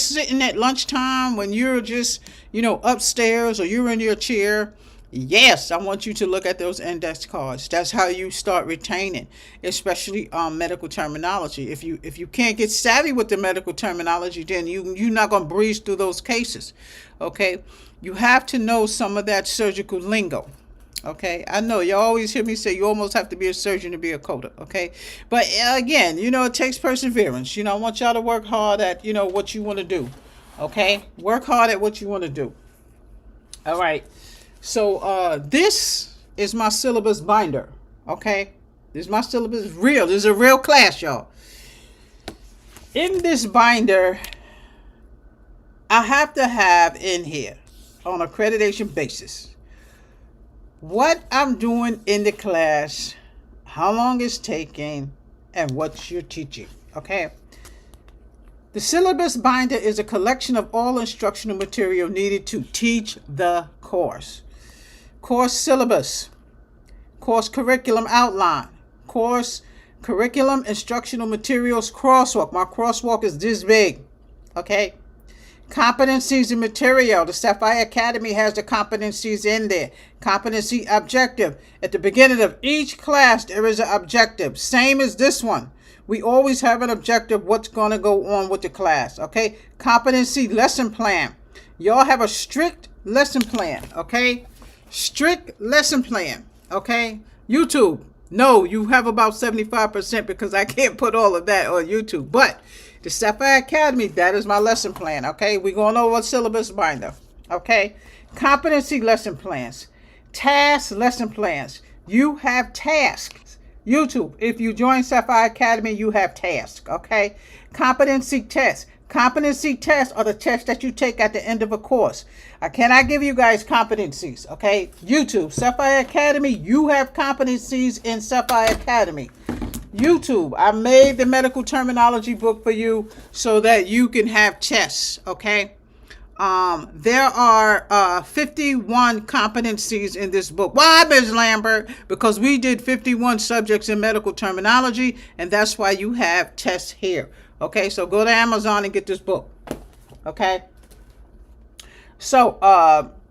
sitting at lunchtime, when you're just, upstairs or you're in your chair, yes, I want you to look at those index cards. That's how you start retaining, especially medical terminology. If you can't get savvy with the medical terminology, then you're not going to breeze through those cases. Okay, you have to know some of that surgical lingo. Okay, I know you always hear me say you almost have to be a surgeon to be a coder. Okay, but again, it takes perseverance. I want y'all to work hard at what you want to do. Okay, work hard at what you want to do. All right. So this is my syllabus binder. Okay, this is my syllabus. Real. This is a real class, y'all. In this binder, I have to have in here on accreditation basis what I'm doing in the class, how long it's taking, and what you're teaching. Okay. The syllabus binder is a collection of all instructional material needed to teach the course. Course syllabus, course curriculum outline, course curriculum instructional materials crosswalk. My crosswalk is this big. Okay. Competencies and material. The Sapphire Academy has the competencies in there. Competency objective. At the beginning of each class, there is an objective. Same as this one. We always have an objective, what's going to go on with the class. Okay. Competency lesson plan. Y'all have a strict lesson plan. Okay. Strict lesson plan. Okay. YouTube. No, you have about 75% because I can't put all of that on YouTube. But the Sapphire Academy, that is my lesson plan. Okay. We're going over syllabus binder. Okay. Competency lesson plans. Task lesson plans. You have tasks. YouTube. If you join Sapphire Academy, you have tasks. Okay. Competency tests. Competency tests are the tests that you take at the end of a course. I cannot give you guys competencies, okay? YouTube, Sapphire Academy, you have competencies in Sapphire Academy. YouTube, I made the medical terminology book for you so that you can have tests, okay? There are 51 competencies in this book. Why, Ms. Lambert? Because we did 51 subjects in medical terminology, and that's why you have tests here. Okay, so go to Amazon and get this book. Okay. So,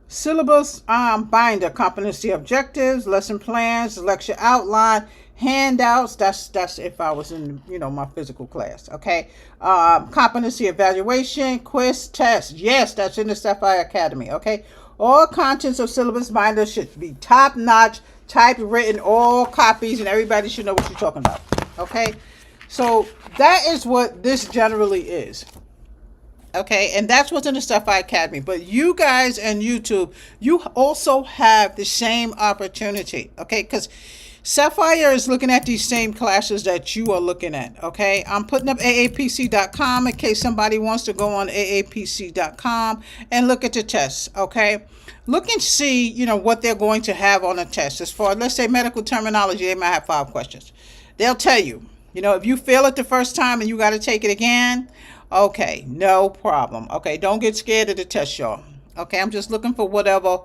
syllabus binder, competency objectives, lesson plans, lecture outline, handouts. That's if I was in my physical class. Okay. Competency evaluation, quiz, test. Yes, that's in the Sapphire Academy. Okay. All contents of syllabus binder should be top notch, typewritten, all copies, and everybody should know what you're talking about. Okay. So that is what this generally is. Okay, and that's what's in the Sapphire Academy. But you guys and YouTube, you also have the same opportunity. Okay, because Sapphire is looking at these same classes that you are looking at. Okay, I'm putting up AAPC.com in case somebody wants to go on AAPC.com and look at the tests. Okay, look and see, what they're going to have on the test. As far as, let's say, medical terminology, they might have 5 questions. They'll tell you. If you fail it the first time and you got to take it again, okay, no problem. Okay, don't get scared of the test, y'all. Okay, I'm just looking for whatever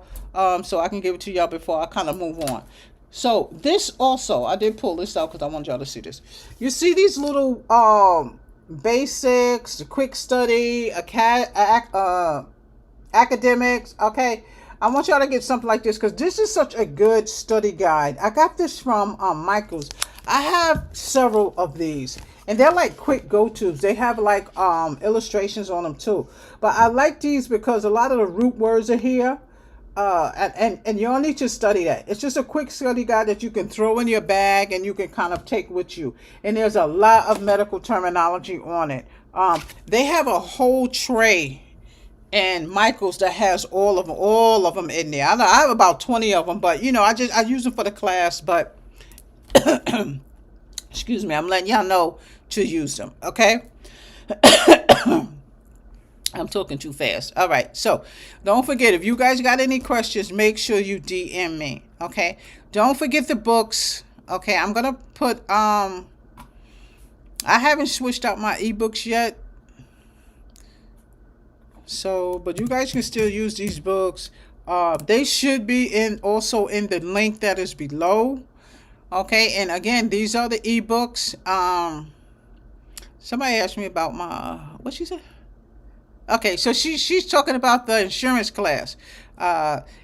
so I can give it to y'all before I kind of move on. So this also, I did pull this out because I want y'all to see this. You see these little basics, the quick study, academics, okay? I want y'all to get something like this because this is such a good study guide. I got this from Michael's. I have several of these, and they're like quick go-tos. They have like illustrations on them too. But I like these because a lot of the root words are here, and you don't need to study that. It's just a quick study guide that you can throw in your bag and you can kind of take with you. And there's a lot of medical terminology on it. They have a whole tray and Michael's that has all of them in there. I know I have about 20 of them, but I use them for the class, but excuse me, I'm letting y'all know to use them. Okay. I'm talking too fast. All right. So don't forget, if you guys got any questions, make sure you DM me. Okay. Don't forget the books. Okay. I'm going to put, I haven't switched out my ebooks yet. So, but you guys can still use these books. They should be also in the link that is below. Okay, and again, these are the ebooks. Somebody asked me about my, what she said? Okay, so she's talking about the insurance class.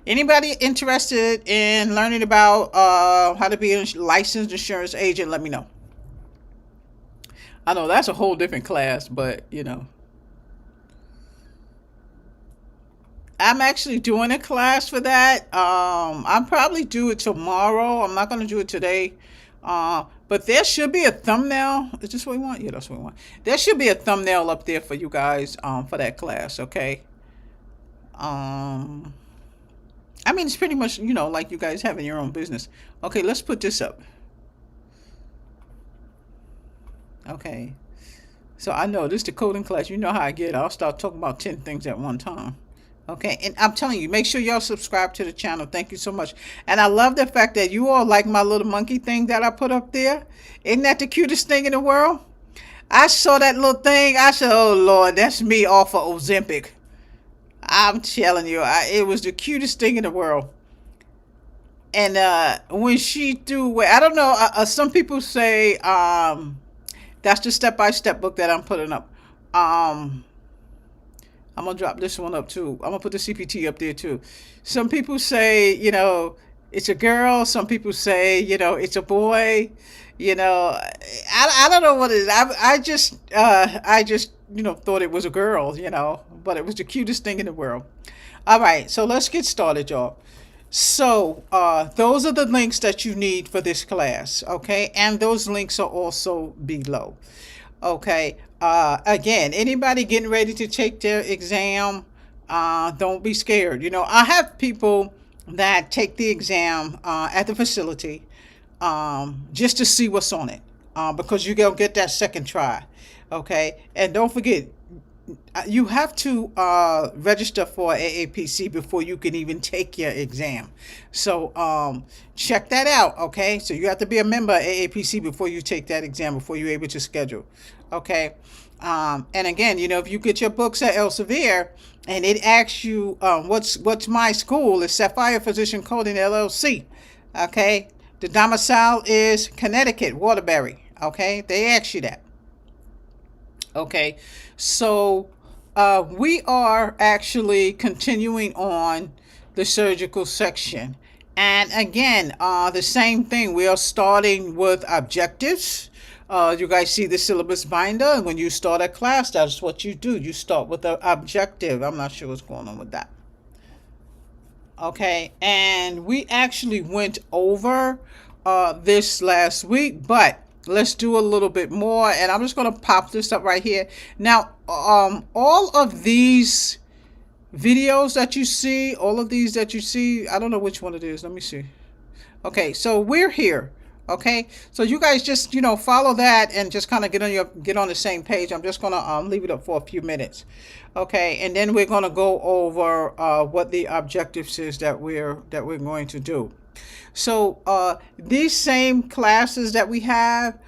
Anybody interested in learning about how to be a licensed insurance agent? Let me know. I know that's a whole different class, but I'm actually doing a class for that. I'll probably do it tomorrow. I'm not going to do it today. But there should be a thumbnail. Is this what we want? Yeah, that's what we want. There should be a thumbnail up there for you guys for that class, okay? Um, I mean, it's pretty much, like you guys having your own business. Okay, let's put this up. Okay. So I know this is the coding class. You know how I get. I'll start talking about 10 things at one time. Okay, and I'm telling you, make sure y'all subscribe to the channel. Thank you so much. And I love the fact that you all like my little monkey thing that I put up there. Isn't that the cutest thing in the world? I saw that little thing. I said, oh, Lord, that's me off of Ozempic. I'm telling you, it was the cutest thing in the world. And when she threw away, I don't know, some people say that's the step-by-step book that I'm putting up. Um, I'm gonna drop this one up too. I'm gonna put the CPT up there too. Some people say, it's a girl. Some people say, it's a boy. I don't know what it is. I just thought it was a girl. But it was the cutest thing in the world. All right, so let's get started, y'all. So those are the links that you need for this class, okay? And those links are also below. Okay. Again, anybody getting ready to take their exam, don't be scared. I have people that take the exam at the facility just to see what's on it because you're going to get that second try. Okay. And don't forget, you have to register for AAPC before you can even take your exam. So check that out, okay? So you have to be a member of AAPC before you take that exam, before you're able to schedule, okay? And again, if you get your books at Elsevier and it asks you what's my school, it's Sapphire Physiciancoding LLC, okay? The domicile is Connecticut, Waterbury, okay? They ask you that. Okay, so we are actually continuing on the surgical section. And again, the same thing. We are starting with objectives. You guys see the syllabus binder. When you start a class, that's what you do. You start with the objective. I'm not sure what's going on with that. Okay, and we actually went over this last week, but let's do a little bit more, and I'm just going to pop this up right here. Now, all of these videos that you see, I don't know which one it is. Let me see. Okay, so we're here. Okay, so you guys just follow that and just kind of get on the same page. I'm just gonna leave it up for a few minutes. Okay, and then we're gonna go over what the objectives is that we're going to do. So these same classes that we have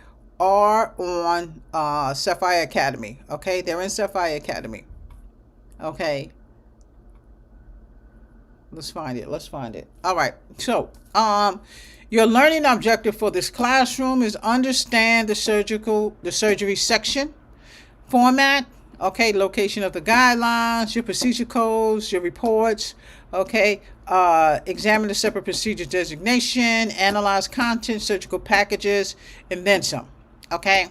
are on Sapphire Academy. Okay, they're in Sapphire Academy. Okay, let's find it. All right, so your learning objective for this classroom is understand the surgery section, format, okay, location of the guidelines, your procedure codes, your reports, okay, examine the separate procedure designation, analyze content, surgical packages, and then some, okay?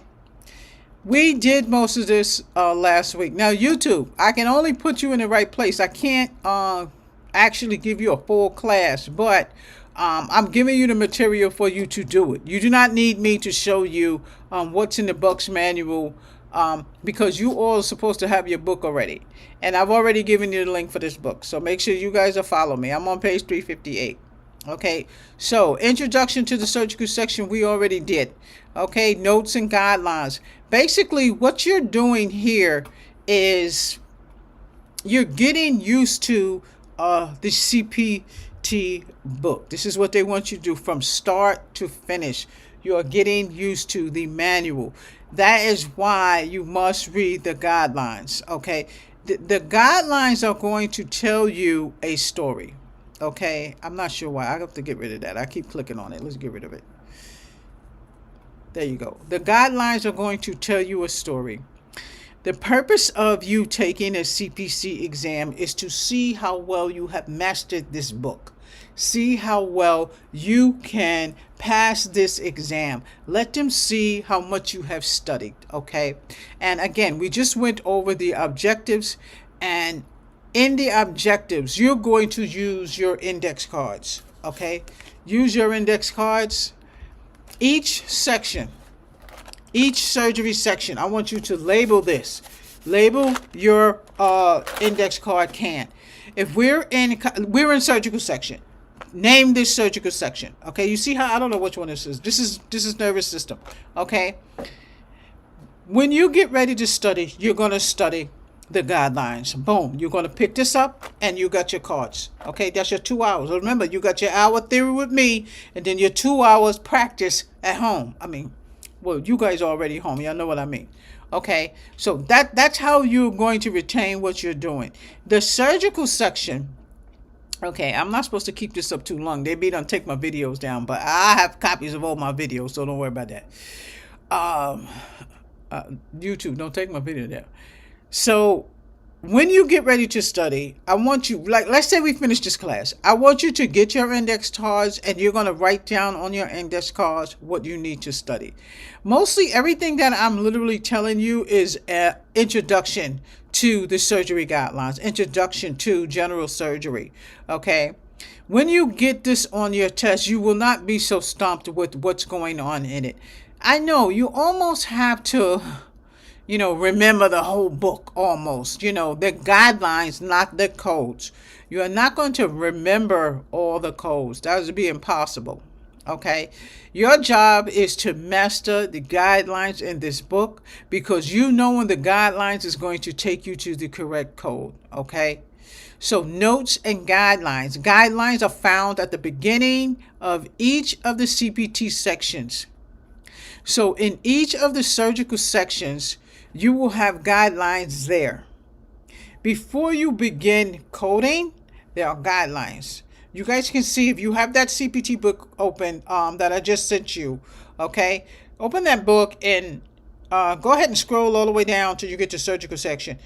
We did most of this last week. Now, YouTube, I can only put you in the right place. I can't actually give you a full class, but I'm giving you the material for you to do it. You do not need me to show you what's in the book's manual because you all are supposed to have your book already. And I've already given you the link for this book. So make sure you guys are following me. I'm on page 358. Okay, so introduction to the surgical section we already did. Okay, notes and guidelines. Basically, what you're doing here is you're getting used to the CPT book. This is what they want you to do from start to finish. You are getting used to the manual. That is why you must read the guidelines. Okay, the guidelines are going to tell you a story. Okay, I'm not sure why. I have to get rid of that. I keep clicking on it. Let's get rid of it. There you go. The guidelines are going to tell you a story. The purpose of you taking a CPC exam is to see how well you have mastered this book. See how well you can pass this exam. Let them see how much you have studied, okay? And again, we just went over the objectives, and in the objectives, you're going to use your index cards, okay? Use your index cards. Each section, each surgery section, I want you to label this. Label your index card can. If we're in surgical section, name this surgical section. Okay, you see how I don't know which one this is. This is nervous system. Okay. When you get ready to study, you're gonna study the guidelines. Boom. You're gonna pick this up and you got your cards. Okay, that's your 2 hours. Remember, you got your hour theory with me, and then your 2 hours practice at home. I mean, well, you guys are already home. Y'all know what I mean. Okay, so that's how you're going to retain what you're doing. The surgical section. Okay, I'm not supposed to keep this up too long. They be done take my videos down, but I have copies of all my videos, so don't worry about that. YouTube, don't take my video down. So when you get ready to study, I want you, like, let's say we finish this class. I want you to get your index cards, and you're going to write down on your index cards what you need to study. Mostly everything that I'm literally telling you is an introduction to the surgery guidelines, introduction to general surgery. Okay. When you get this on your test, you will not be so stumped with what's going on in it. I know you almost have to, remember the whole book almost, the guidelines, not the codes. You are not going to remember all the codes. That would be impossible. Okay. Your job is to master the guidelines in this book, because knowing the guidelines is going to take you to the correct code. Okay. So notes and guidelines. Guidelines are found at the beginning of each of the CPT sections. So in each of the surgical sections, you will have guidelines there. Before you begin coding, there are guidelines. You guys can see, if you have that CPT book open that I just sent you, okay? Open that book and go ahead and scroll all the way down till you get to surgical section.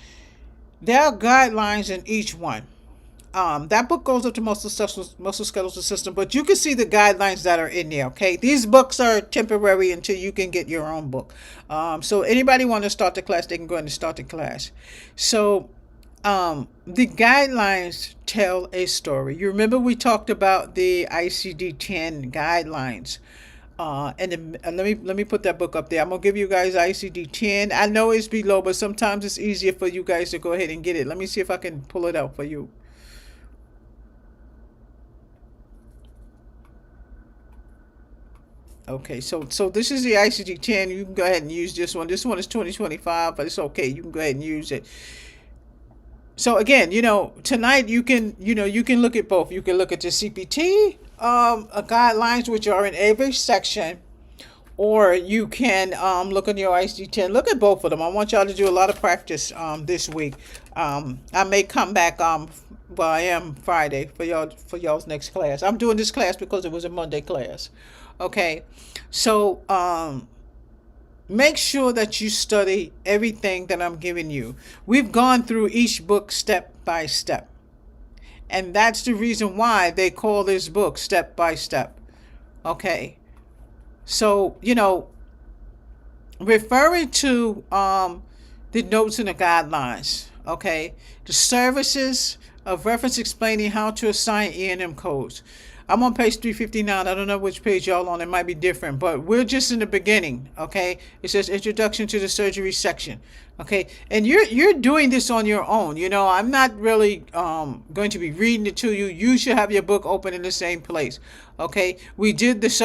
There are guidelines in each one. That book goes up to musculoskeletal system, but you can see the guidelines that are in there, okay? These books are temporary until you can get your own book. So anybody want to start the class, they can go ahead and start the class. So the guidelines tell a story. You remember we talked about the ICD-10 guidelines. And let me put that book up there. I'm gonna give you guys ICD-10. I know it's below, but sometimes it's easier for you guys to go ahead and get it. Let me see if I can pull it out for you. Okay, so this is the ICD-10. You can go ahead and use this one. This one is 2025, but it's okay. You can go ahead and use it. So again, tonight you can look at both. You can look at the CPT guidelines, which are in every section, or you can look on your ICD-10. Look at both of them. I want y'all to do a lot of practice this week. I may come back I am Friday for y'all's next class. I'm doing this class because it was a Monday class. Okay, so make sure that you study everything that I'm giving you. We've gone through each book step by step. And that's the reason why they call this book Step by Step. Okay. So, referring to the notes and the guidelines. Okay. The services of reference explaining how to assign E&M codes. I'm on page 359. I don't know which page y'all on. It might be different, but we're just in the beginning. Okay. It says introduction to the surgery section. Okay. And you're doing this on your own. I'm not really going to be reading it to you. You should have your book open in the same place. Okay. We did this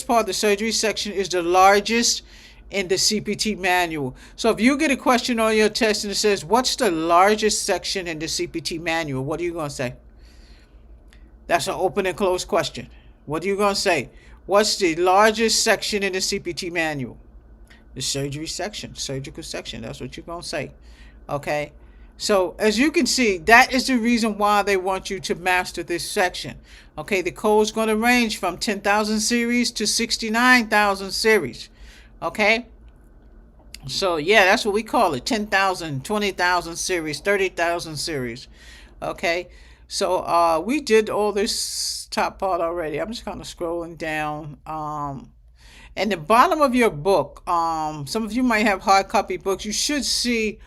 part. The surgery section is the largest in the CPT manual. So if you get a question on your test and it says, what's the largest section in the CPT manual? What are you going to say? That's an open and closed question. What are you going to say? What's the largest section in the CPT manual? The surgery section, surgical section. That's what you're going to say. Okay. So as you can see, that is the reason why they want you to master this section. Okay. The code's going to range from 10,000 series to 69,000 series. Okay. So yeah, that's what we call it: 10,000, 20,000 series, 30,000 series. Okay, so we did all this top part already. I'm just kind of scrolling down. And the bottom of your book, some of you might have hard copy books. You should see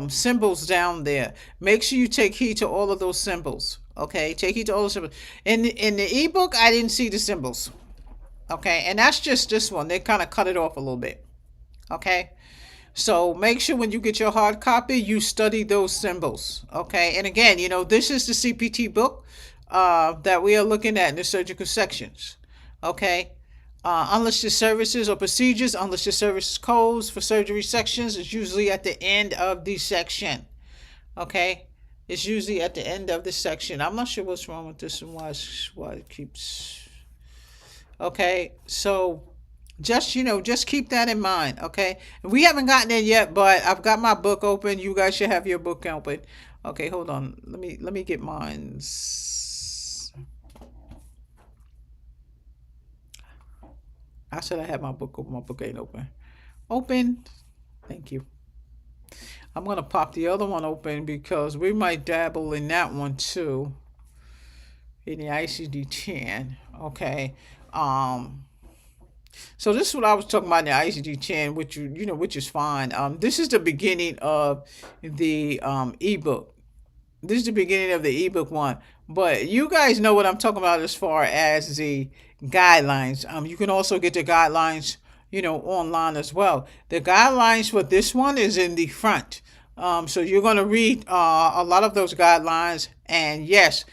symbols down there. Make sure you take heed to all of those symbols. Okay, take heed to all the symbols. In the ebook, I didn't see the symbols. Okay, and that's just this one. They kind of cut it off a little bit. Okay, so make sure when you get your hard copy, you study those symbols. Okay, and again, this is the CPT book that we are looking at in the surgical sections. Okay, unlisted services or procedures, unlisted services codes for surgery sections is usually at the end of the section. Okay, it's usually at the end of the section. I'm not sure what's wrong with this and why it keeps. Okay, so just keep that in mind. Okay, we haven't gotten it yet, but I've got my book open. You guys should have your book open. Okay, hold on. Let me get mine. I said I had my book open. My book ain't open. Open. Thank you. I'm gonna pop the other one open because we might dabble in that one too. In the ICD-10. Okay. So this is what I was talking about in the ICD-10, which is fine. This is the beginning of the ebook. This is the beginning of the ebook one. But you guys know what I'm talking about as far as the guidelines. You can also get the guidelines, online as well. The guidelines for this one is in the front. So you're going to read a lot of those guidelines. And yes,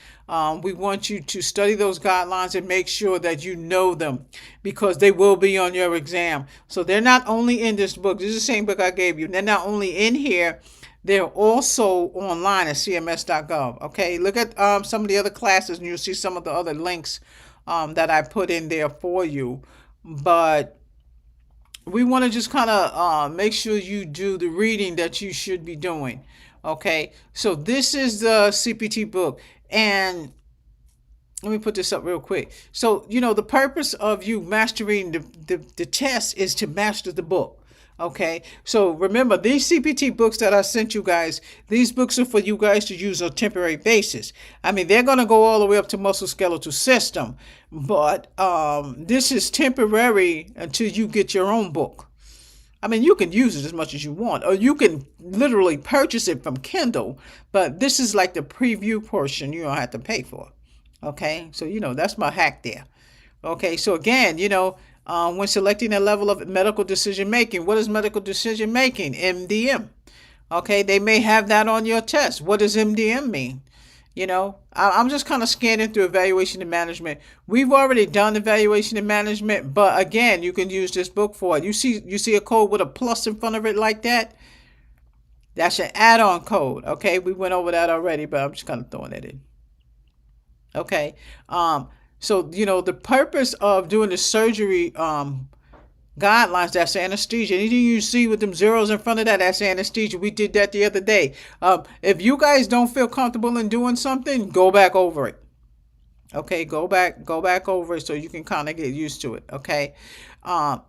we want you to study those guidelines and make sure that you know them because they will be on your exam. So they're not only in this book. This is the same book I gave you. They're not only in here. They're also online at cms.gov. Okay, look at some of the other classes and you'll see some of the other links that I put in there for you. But we want to just kind of make sure you do the reading that you should be doing. Okay, so this is the CPT book. And let me put this up real quick. So, the purpose of you mastering the test is to master the book. Okay, so remember, these CPT books that I sent you guys, these books are for you guys to use on a temporary basis. I mean, they're going to go all the way up to musculoskeletal system, but this is temporary until you get your own book. I mean, you can use it as much as you want, or you can literally purchase it from Kindle, but this is like the preview portion you don't have to pay for. Okay, so that's my hack there. Okay, so again, when selecting a level of medical decision making, what is medical decision making? MDM. Okay, they may have that on your test. What does MDM mean? I'm just kind of scanning through evaluation and management. We've already done evaluation and management, but again, you can use this book for it. You see a code with a plus in front of it like that? That's an add-on code. Okay, we went over that already, but I'm just kind of throwing that in. Okay, so the purpose of doing the surgery guidelines, that's anesthesia. Anything you see with them zeros in front of that, that's anesthesia. We did that the other day. If you guys don't feel comfortable in doing something, go back over it. Okay, go back over it so you can kind of get used to it. Okay,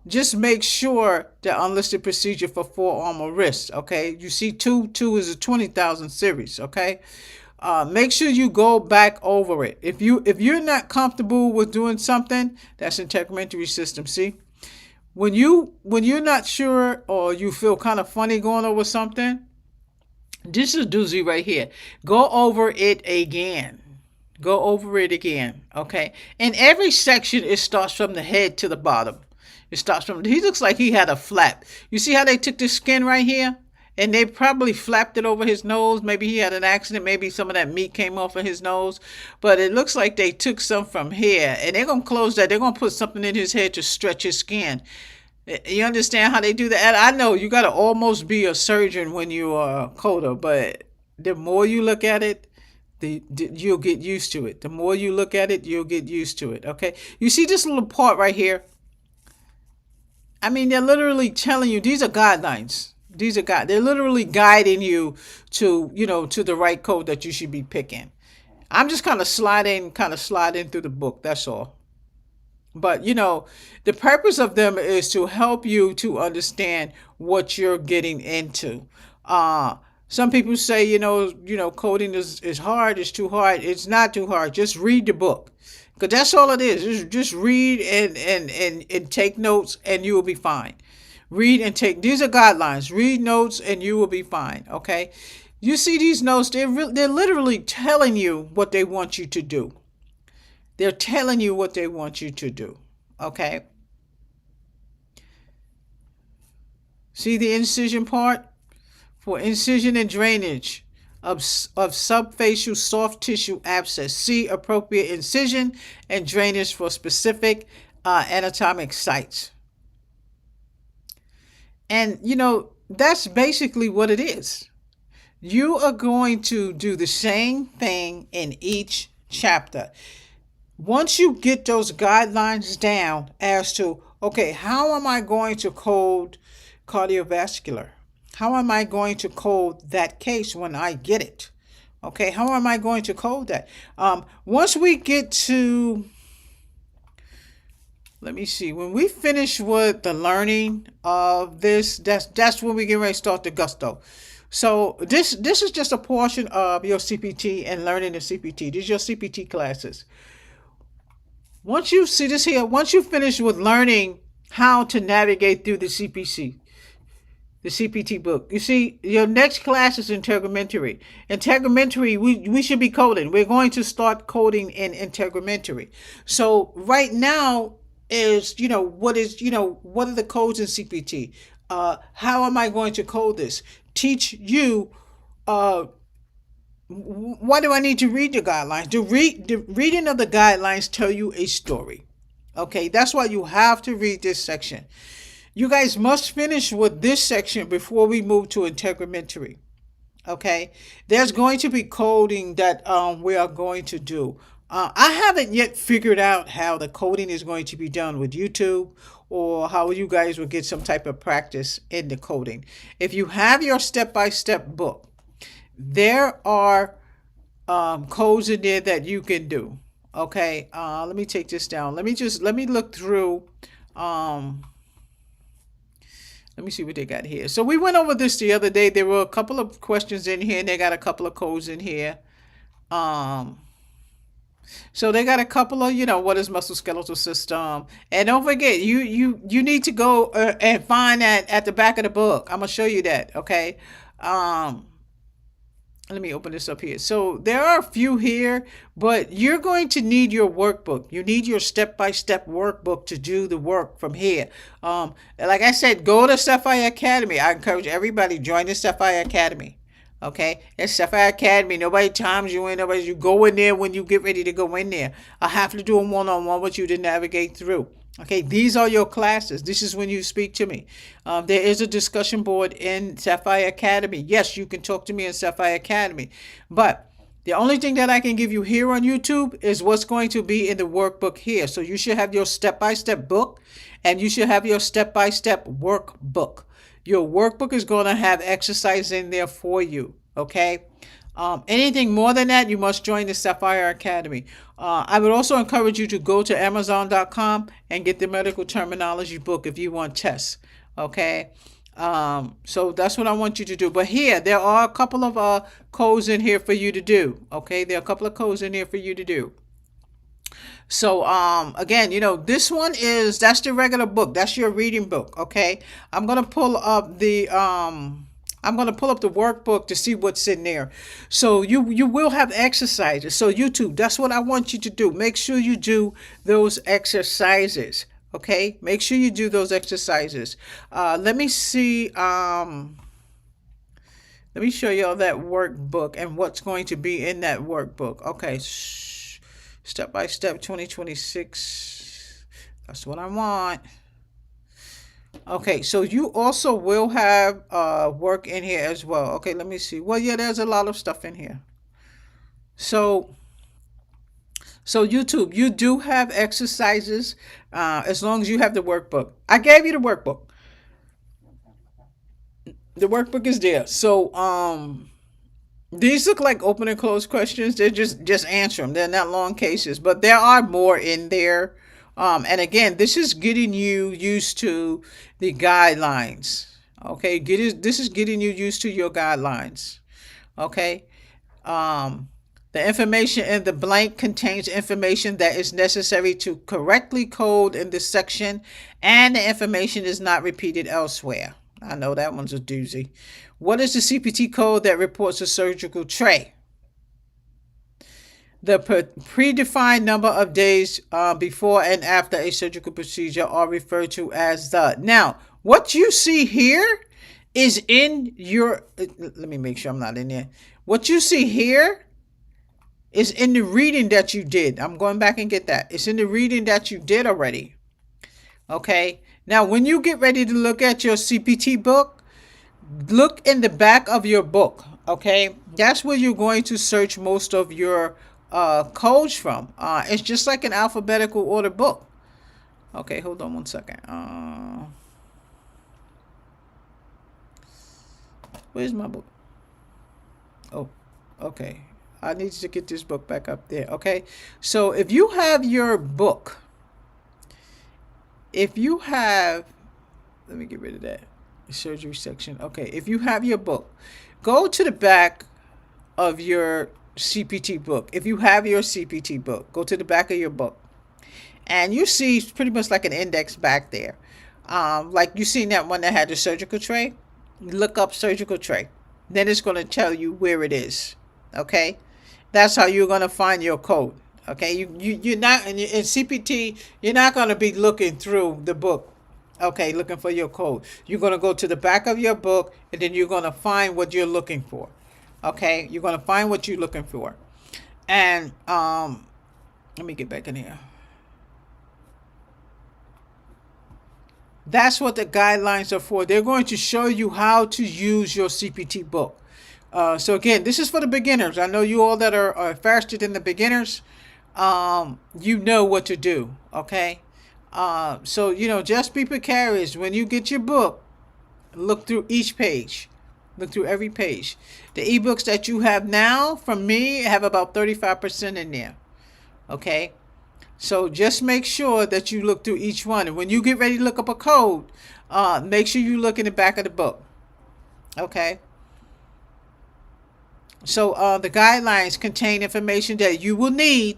just make sure the unlisted procedure for forearm or wrist. Okay, you see two is a 20,000 series. Okay, make sure you go back over it. If you're not comfortable with doing something, that's integumentary system. See, when you're not sure or you feel kind of funny going over something, this is a doozy right here. Go over it again. Go over it again. Okay. In every section, it starts from the head to the bottom. It starts from. He looks like he had a flap. You see how they took the skin right here? And they probably flapped it over his nose. Maybe he had an accident. Maybe some of that meat came off of his nose. But it looks like they took some from here. And they're going to close that. They're going to put something in his head to stretch his skin. You understand how they do that? I know you got to almost be a surgeon when you are a coder. But the more you look at it, you'll get used to it. The more you look at it, you'll get used to it. Okay? You see this little part right here? I mean, they're literally telling you, these are guidelines. They're literally guiding you to, to the right code that you should be picking. I'm just kind of sliding through the book. That's all. But the purpose of them is to help you to understand what you're getting into. Uh some people say, coding is hard, it's too hard. It's not too hard. Just read the book. Because that's all it is. Just read and take notes and you will be fine. Read and take, these are guidelines. Read notes and you will be fine. Okay. You see these notes, they're literally telling you what they want you to do. They're telling you what they want you to do. Okay. See the incision part? For incision and drainage of subfacial soft tissue abscess. See appropriate incision and drainage for specific anatomic sites. And that's basically what it is. You are going to do the same thing in each chapter. Once you get those guidelines down as to, okay, how am I going to code cardiovascular? How am I going to code that case when I get it? Okay, how am I going to code that? Once we get to, let me see, when we finish with the learning of this, that's when we get ready to start the gusto. So this is just a portion of your CPT and learning the CPT. These are your CPT classes. Once you see this here, once you finish with learning how to navigate through the CPT book, you see your next class is integumentary. Integumentary, we should be coding. We're going to start coding in integumentary. So right now is, what are the codes in CPT? How am I going to code this? Teach you, why do I need to read the guidelines? The reading of the guidelines tell you a story. Okay, that's why you have to read this section. You guys must finish with this section before we move to integumentary. Okay, there's going to be coding that we are going to do. I haven't yet figured out how the coding is going to be done with YouTube, or how you guys will get some type of practice in the coding. If you have your step-by-step book, there are codes in there that you can do. Okay, let me take this down. Let me look through. Let me see what they got here. So we went over this the other day. There were a couple of questions in here, and they got a couple of codes in here. So they got a couple of, what is musculoskeletal system. And don't forget, you need to go and find that at the back of the book. I'm going to show you that, okay? Let me open this up here. So there are a few here, but you're going to need your workbook. You need your step-by-step workbook to do the work from here. Like I said, go to Sapphire Academy. I encourage everybody, join the Sapphire Academy. Okay, it's Sapphire Academy. Nobody times you in. You go in there when you get ready to go in there. I have to do a one-on-one with you to navigate through. Okay, these are your classes. This is when you speak to me. There is a discussion board in Sapphire Academy. Yes, you can talk to me in Sapphire Academy. But the only thing that I can give you here on YouTube is what's going to be in the workbook here. So you should have your step-by-step book, and you should have your step-by-step workbook. Your workbook is going to have exercise in there for you, okay? Anything more than that, you must join the Sapphire Academy. I would also encourage you to go to Amazon.com and get the medical terminology book if you want tests, okay? So that's what I want you to do. But here, there are a couple of codes in here for you to do, okay? There are a couple of codes in here for you to do. So, again, this one that's the regular book. That's your reading book. Okay. I'm going to pull up the workbook to see what's in there. So you will have exercises. So YouTube, that's what I want you to do. Make sure you do those exercises. Okay. Make sure you do those exercises. Let me see. Let me show y'all that workbook and what's going to be in that workbook. Okay. Step by step 2026. That's what I want. Okay, so you also will have work in here as well. Okay, let me see. Well, yeah, there's a lot of stuff in here. So YouTube, you do have exercises as long as you have the workbook. I gave you the workbook. The workbook is there. So these look like open and closed questions. They're just answer them. They're not long cases, but there are more in there. And again, this is getting you used to the guidelines. Okay, this is getting you used to your guidelines. Okay. Um, the information in the blank contains information that is necessary to correctly code in this section, and the information is not repeated elsewhere. I know that one's a doozy. What is the CPT code that reports a surgical tray? The predefined number of days before and after a surgical procedure are referred to as the. Now, what you see here is in your. Let me make sure I'm not in there. What you see here is in the reading that you did. I'm going back and get that. It's in the reading that you did already. Okay. Now, when you get ready to look at your CPT book, look in the back of your book. Okay. That's where you're going to search most of your codes from. It's just like an alphabetical order book. Okay, hold on one second. Where's my book? Oh, okay. I need to get this book back up there. Okay, so if you have your book, let me get rid of that surgery section. Okay, if you have your book, go to the back of your CPT book. If you have your CPT book, go to the back of your book, and you see pretty much like an index back there. Like you seen that one that had the surgical tray. Look up surgical tray. Then it's going to tell you where it is. Okay, that's how you're going to find your code. Okay, you're not in CPT. You're not going to be looking through the book. Okay, looking for your code. You're going to go to the back of your book, and then you're going to find what you're looking for. Okay, you're going to find what you're looking for. And let me get back in here. That's what the guidelines are for. They're going to show you how to use your CPT book. So again, this is for the beginners. I know you all that are faster than the beginners, you know what to do. Okay. So, just be precarious. When you get your book, look through each page. Look through every page. The ebooks that you have now from me have about 35% in there. Okay. So just make sure that you look through each one. And when you get ready to look up a code, make sure you look in the back of the book. Okay. So the guidelines contain information that you will need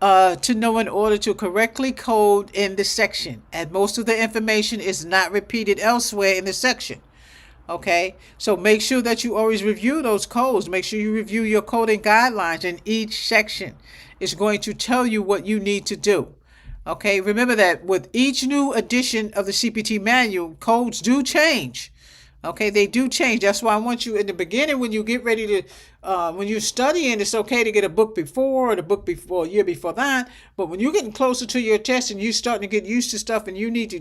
to know in order to correctly code in this section. And most of the information is not repeated elsewhere in the section. Okay, so make sure that you always review those codes. Make sure you review your coding guidelines in each section. It's going to tell you what you need to do. Okay, remember that with each new edition of the CPT manual, codes do change. Okay, they do change. That's why I want you in the beginning, when you get ready to, when you're studying, it's okay to get a book before or the book before, a year before that. But when you're getting closer to your test and you're starting to get used to stuff and you need to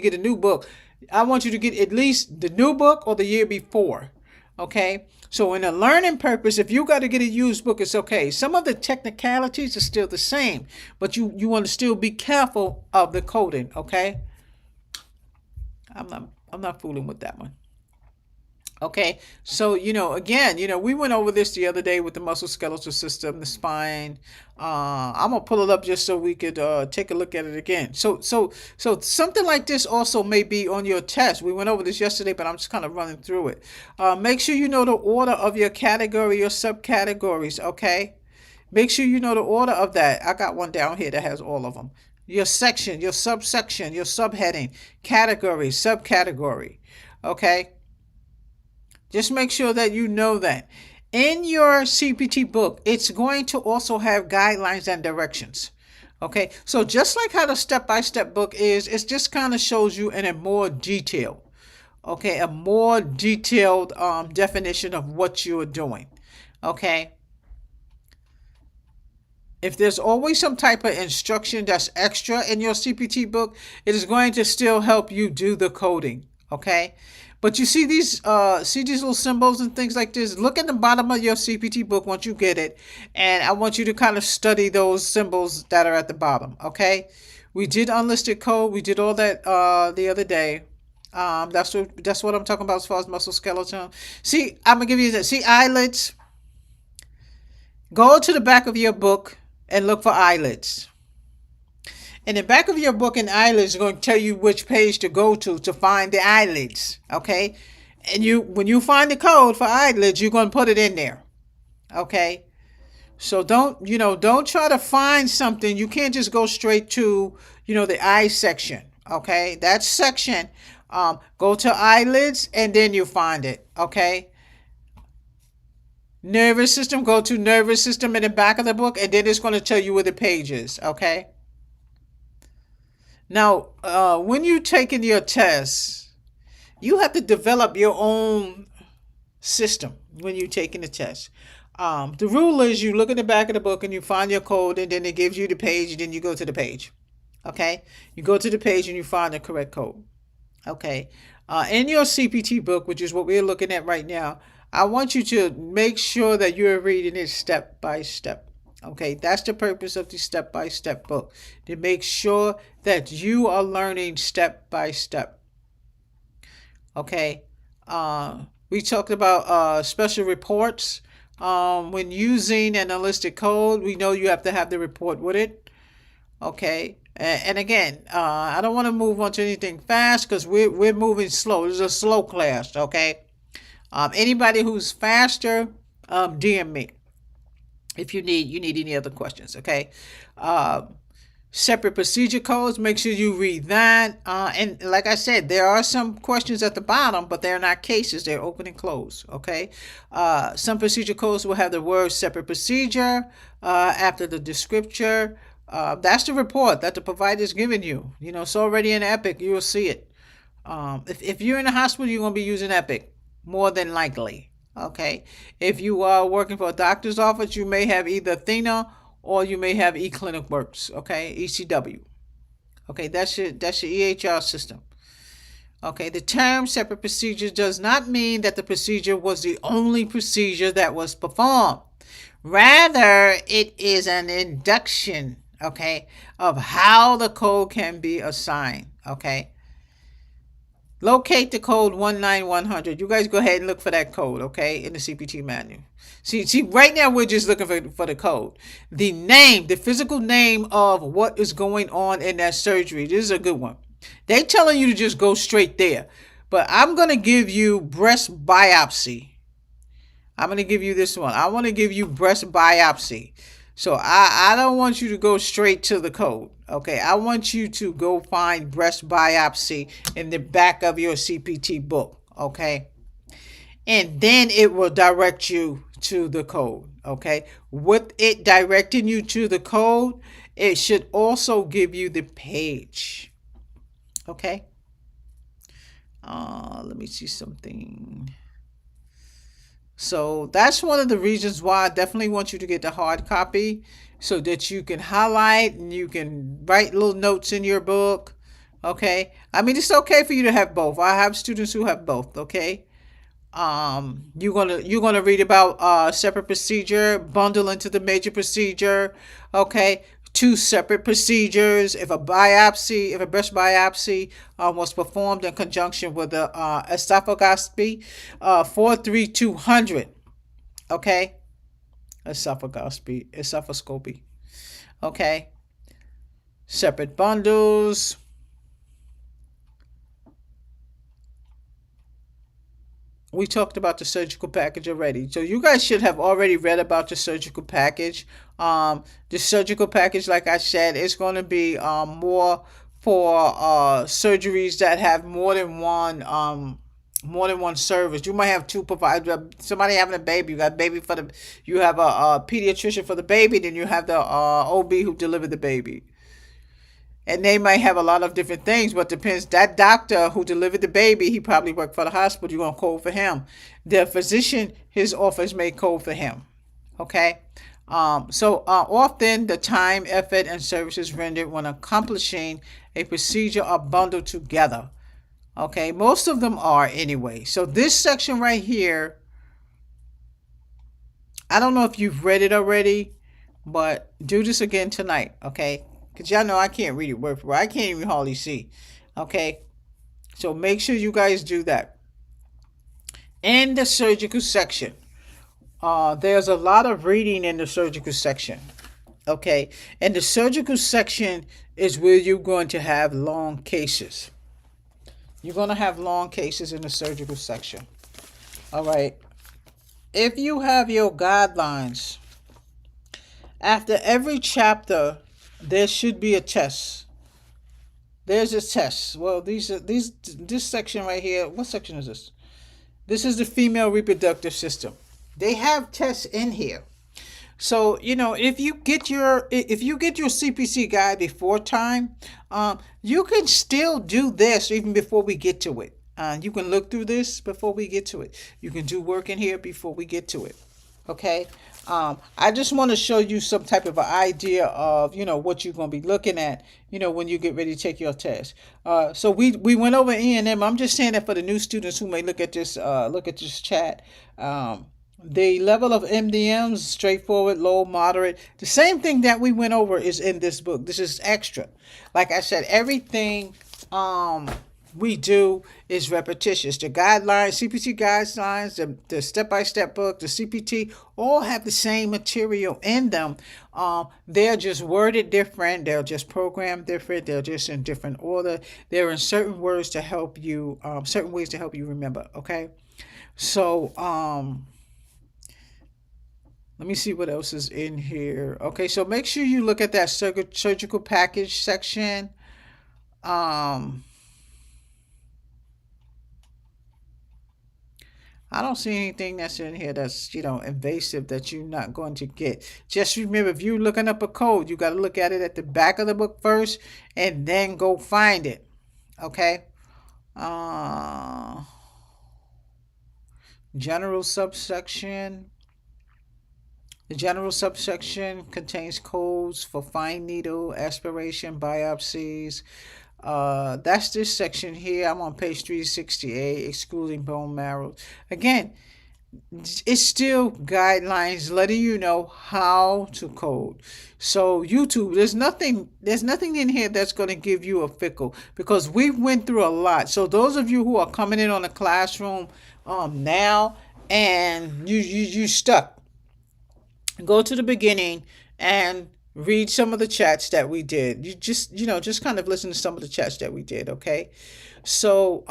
get a new book, I want you to get at least the new book or the year before. Okay, so in a learning purpose, if you got to get a used book, it's okay. Some of the technicalities are still the same, but you want to still be careful of the coding. Okay, I'm not fooling with that one. Okay, so again, we went over this the other day with the musculoskeletal system, the spine. I'm gonna pull it up just so we could take a look at it again. So something like this also may be on your test. We went over this yesterday, but I'm just kind of running through it. Make sure you know the order of your category, your subcategories. Okay, make sure you know the order of that. I got one down here that has all of them. Your section, your subsection, your subheading, category, subcategory. Okay. Just make sure that you know that. In your CPT book, it's going to also have guidelines and directions. Okay, so just like how the step-by-step book is, it just kind of shows you in a more detail. Okay, a more detailed definition of what you're doing. Okay. If there's always some type of instruction that's extra in your CPT book, it is going to still help you do the coding. Okay. But you see these little symbols and things like this. Look at the bottom of your CPT book once you get it, and I want you to kind of study those symbols that are at the bottom. Okay, we did unlisted code. We did all that the other day. That's what I'm talking about as far as musculoskeletal. See, I'm gonna give you that. See, eyelids. Go to the back of your book and look for eyelids. In the back of your book in eyelids is going to tell you which page to go to find the eyelids. Okay. And when you find the code for eyelids, you're going to put it in there. Okay. So don't try to find something. You can't just go straight to, the eye section. Okay. That section, go to eyelids and then you find it. Okay. Nervous system, go to nervous system in the back of the book, and then it's going to tell you where the page is. Okay. Now, when you're taking your tests, you have to develop your own system when you're taking the test. The rule is you look at the back of the book and you find your code, and then it gives you the page, and then you go to the page. Okay? You go to the page and you find the correct code. Okay? In your CPT book, which is what we're looking at right now, I want you to make sure that you're reading it step by step. Okay, that's the purpose of the step-by-step book, to make sure that you are learning step by step. Okay, we talked about special reports. When using analytic code, we know you have to have the report with it. Okay, and again, I don't want to move on to anything fast because we're moving slow. This is a slow class. Okay, anybody who's faster, DM me if you need any other questions. Okay, separate procedure codes, make sure you read that, and like I said, there are some questions at the bottom, but they're not cases, they're open and closed. Okay, some procedure codes will have the word separate procedure after the descriptor. That's the report that the provider is giving you. It's already in Epic. You will see it. If you're in a hospital, you're going to be using Epic more than likely. Okay, if you are working for a doctor's office, you may have either Athena or you may have eClinicalWorks. Okay, ECW. Okay, that's your EHR system. Okay, the term separate procedure does not mean that the procedure was the only procedure that was performed. Rather, it is an induction, okay, of how the code can be assigned. Okay. Locate the code 19100. You guys go ahead and look for that code, okay, in the CPT manual. See, right now we're just looking for the code. The name, the physical name of what is going on in that surgery. This is a good one. They're telling you to just go straight there. But I'm going to give you breast biopsy. I'm going to give you this one. I want to give you breast biopsy. So I don't want you to go straight to the code. Okay, I want you to go find breast biopsy in the back of your CPT book. Okay, and then it will direct you to the code. Okay, with it directing you to the code, it should also give you the page. Okay, let me see something. So that's one of the reasons why I definitely want you to get the hard copy, so that you can highlight and you can write little notes in your book. Okay, I mean, it's okay for you to have both. I have students who have both. Okay, you're gonna read about separate procedure, bundle into the major procedure. Okay, two separate procedures. If a breast biopsy was performed in conjunction with a esophagoscopy, 43200. Okay, esophagoscopy. Okay, separate bundles. We talked about the surgical package already. So you guys should have already read about the surgical package. The surgical package, like I said, is going to be more for surgeries that have more than one service. You might have two providers. Somebody having a baby, you have a pediatrician for the baby, then you have the OB who delivered the baby. And they might have a lot of different things, but depends. That doctor who delivered the baby, he probably worked for the hospital. You're going to code for him. The physician, his office may code for him. Okay? Often the time, effort, and services rendered when accomplishing a procedure are bundled together. Okay? Most of them are anyway. So this section right here, I don't know if you've read it already, but do this again tonight. Okay? Because y'all know I can't read it word for word. I can't even hardly see. Okay? So make sure you guys do that. In the surgical section, there's a lot of reading in the surgical section. Okay. And the surgical section is where you're going to have long cases. You're going to have long cases in the surgical section. All right. If you have your guidelines, after every chapter, there should be a test. There's a test. Well, this section right here. What section is this? This is the female reproductive system. They have tests in here. So if you get your CPC guide before time, you can still do this even before we get to it. You can look through this before we get to it. You can do work in here before we get to it. Okay. I just want to show you some type of an idea of what you're going to be looking at when you get ready to take your test. So we went over E&M. I'm just saying that for the new students who may look at this chat. The level of MDMs, straightforward, low, moderate. The same thing that we went over is in this book. This is extra. Like I said, everything we do is repetitious. The guidelines, CPT guidelines, the step-by-step book, the CPT, all have the same material in them. They're just worded different. They're just programmed different. They're just in different order. They're in certain words to help you, certain ways to help you remember. Okay, so let me see what else is in here. Okay, so make sure you look at that surgical package section. I don't see anything that's in here that's, invasive that you're not going to get. Just remember, if you're looking up a code, you got to look at it at the back of the book first and then go find it. Okay? General subsection. The general subsection contains codes for fine needle, aspiration, biopsies. That's this section here. I'm on page 368, excluding bone marrow. Again, it's still guidelines letting you know how to code. So YouTube, there's nothing in here that's going to give you a fickle, because we went through a lot. So those of you who are coming in on the classroom now and you stuck, go to the beginning and read some of the chats that we did. You just kind of listen to some of the chats that we did. Okay, so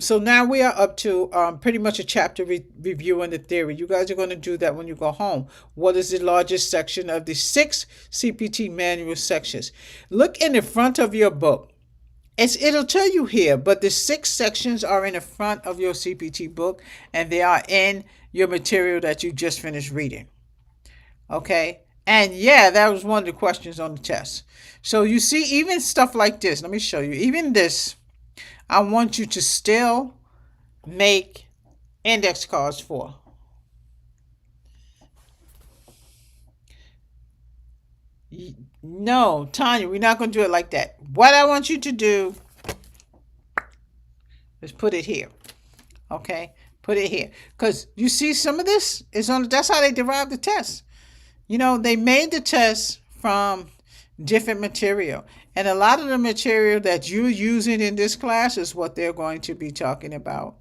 now we are up to pretty much a chapter review on the theory. You guys are going to do that when you go home. What is the largest section of the 6 CPT manual sections? Look in the front of your book. It'll tell you here, but the 6 sections are in the front of your CPT book, and they are in your material that you just finished reading. Okay, and yeah, that was one of the questions on the test. So you see, even stuff like this, let me show you. Even this, I want you to still make index cards for. No, Tanya, we're not going to do it like that. What I want you to do is put it here. Okay, put it here. Because you see, some of this is on, that's how they derive the test. They made the test from different material. And a lot of the material that you're using in this class is what they're going to be talking about.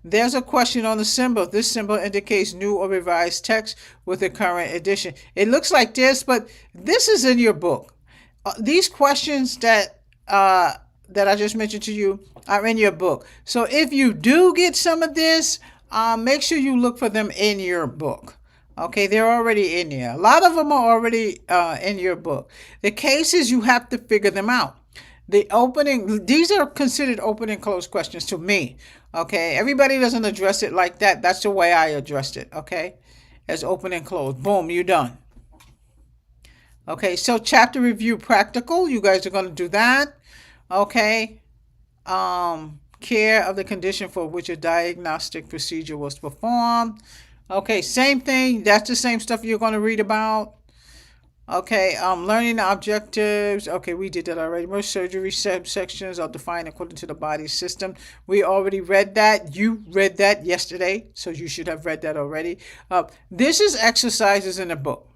There's a question on the symbol. This symbol indicates new or revised text with the current edition. It looks like this, but this is in your book. These questions that I just mentioned to you are in your book. So if you do get some of this, make sure you look for them in your book. Okay, they're already in there. A lot of them are already in your book. The cases, you have to figure them out. These are considered open and closed questions to me. Okay, everybody doesn't address it like that. That's the way I addressed it. Okay, as open and closed. Boom, you're done. Okay, so chapter review practical. You guys are going to do that. Okay. Care of the condition for which a diagnostic procedure was performed. Okay, same thing. That's the same stuff you're going to read about. Okay, learning the objectives. Okay, we did that already. Most surgery sections are defined according to the body system. We already read that. You read that yesterday, so you should have read that already. This is exercises in the book.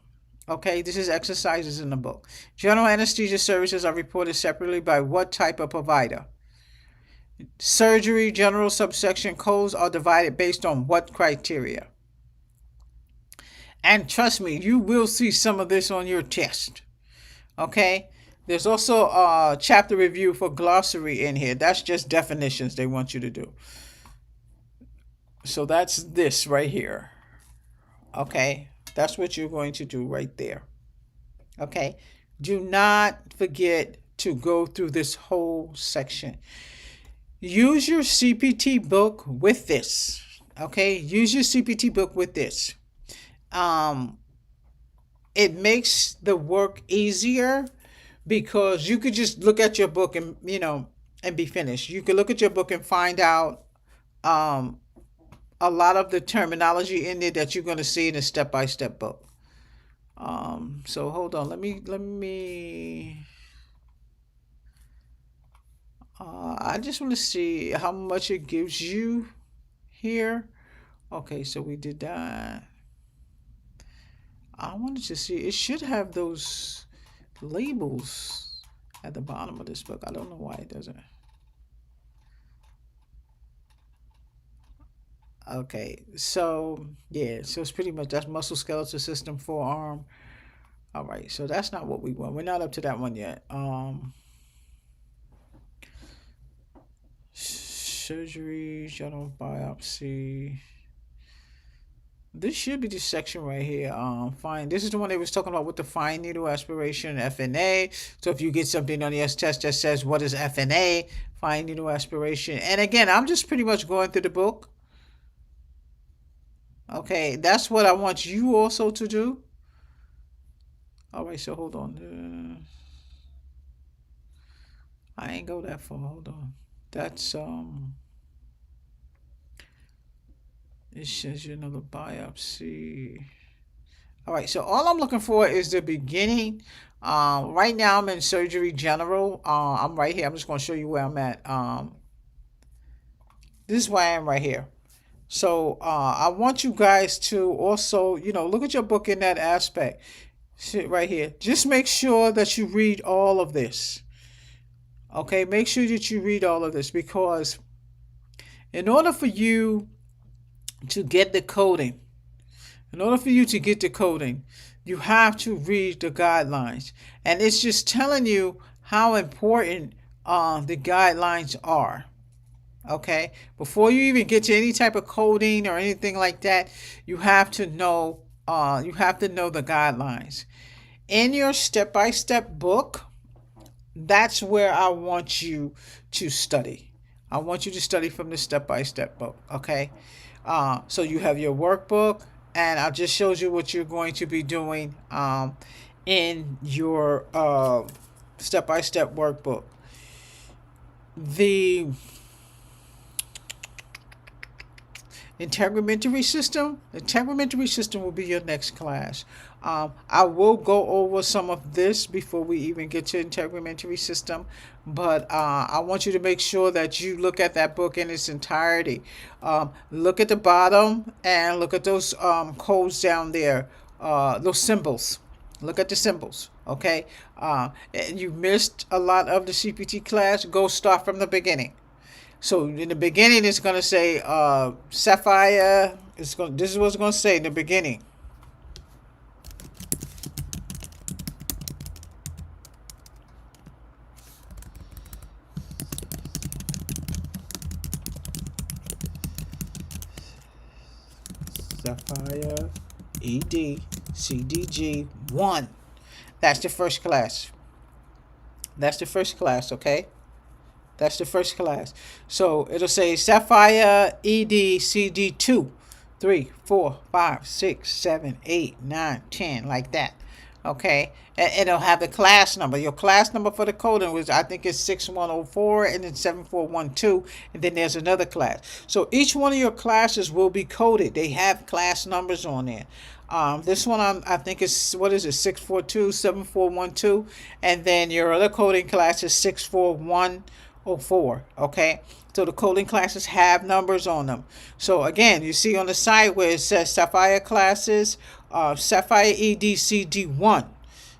Okay, this is exercises in the book. General anesthesia services are reported separately by what type of provider? Surgery general subsection codes are divided based on what criteria? And trust me, you will see some of this on your test. Okay? There's also a chapter review for glossary in here. That's just definitions they want you to do. So that's this right here. Okay? That's what you're going to do right there. Okay? Do not forget to go through this whole section. Use your CPT book with this. Okay? Use your CPT book with this. It makes the work easier because you could just look at your book and and be finished. You could look at your book and find out um, a lot of the terminology in there that you're going to see in a step-by-step book. So hold on, let me I just want to see how much it gives you here. Okay, so we did that. I wanted to see, it should have those labels at the bottom of this book. I don't know why it doesn't. Okay, so yeah, so it's pretty much that's musculoskeletal system, forearm. All right, so that's not what we want. We're not up to that one yet. Surgery, general biopsy. This should be this section right here. Fine. This is the one they was talking about with the fine needle aspiration, FNA. So if you get something on the S test that says what is FNA, fine needle aspiration, and again, I'm just pretty much going through the book. Okay, that's what I want you also to do. All right, so hold on. I ain't go that far. Hold on. That's it says you another biopsy. All right, so all I'm looking for is the beginning. Right now I'm in surgery general. I'm right here. I'm just going to show you where I'm at. This is where I am right here. So I want you guys to also, look at your book in that aspect. Sit right here. Just make sure that you read all of this. Okay, make sure that you read all of this because in order for you to get the coding, you have to read the guidelines. And it's just telling you how important the guidelines are. Okay, before you even get to any type of coding or anything like that, you have to know the guidelines. In your step-by-step book, that's where I want you to study. I want you to study from the step-by-step book, okay? So you have your workbook, and I just showed you what you're going to be doing in your step-by-step workbook. The integumentary system will be your next class. I will go over some of this before we even get to integumentary system, but I want you to make sure that you look at that book in its entirety. Look at the bottom and look at those codes down there, those symbols. Look at the symbols, okay? And you missed a lot of the CPT class, go start from the beginning. So in the beginning, it's going to say Sapphire. This is what it's going to say in the beginning. Sapphire ED CDG 1. That's the first class. Okay? That's the first class. So it'll say Sapphire ED CD 2, 3, 4, 5, 6, 7, 8, 9, 10, like that. Okay? And it'll have the class number. Your class number for the coding was, I think it's 6104 and then 7412. And then there's another class. So each one of your classes will be coded. They have class numbers on there. This one I think is 642, 7412. And then your other coding class is 64104. Okay? So the coding classes have numbers on them. So again, you see on the side where it says Sapphire classes, Sapphire ED CD1,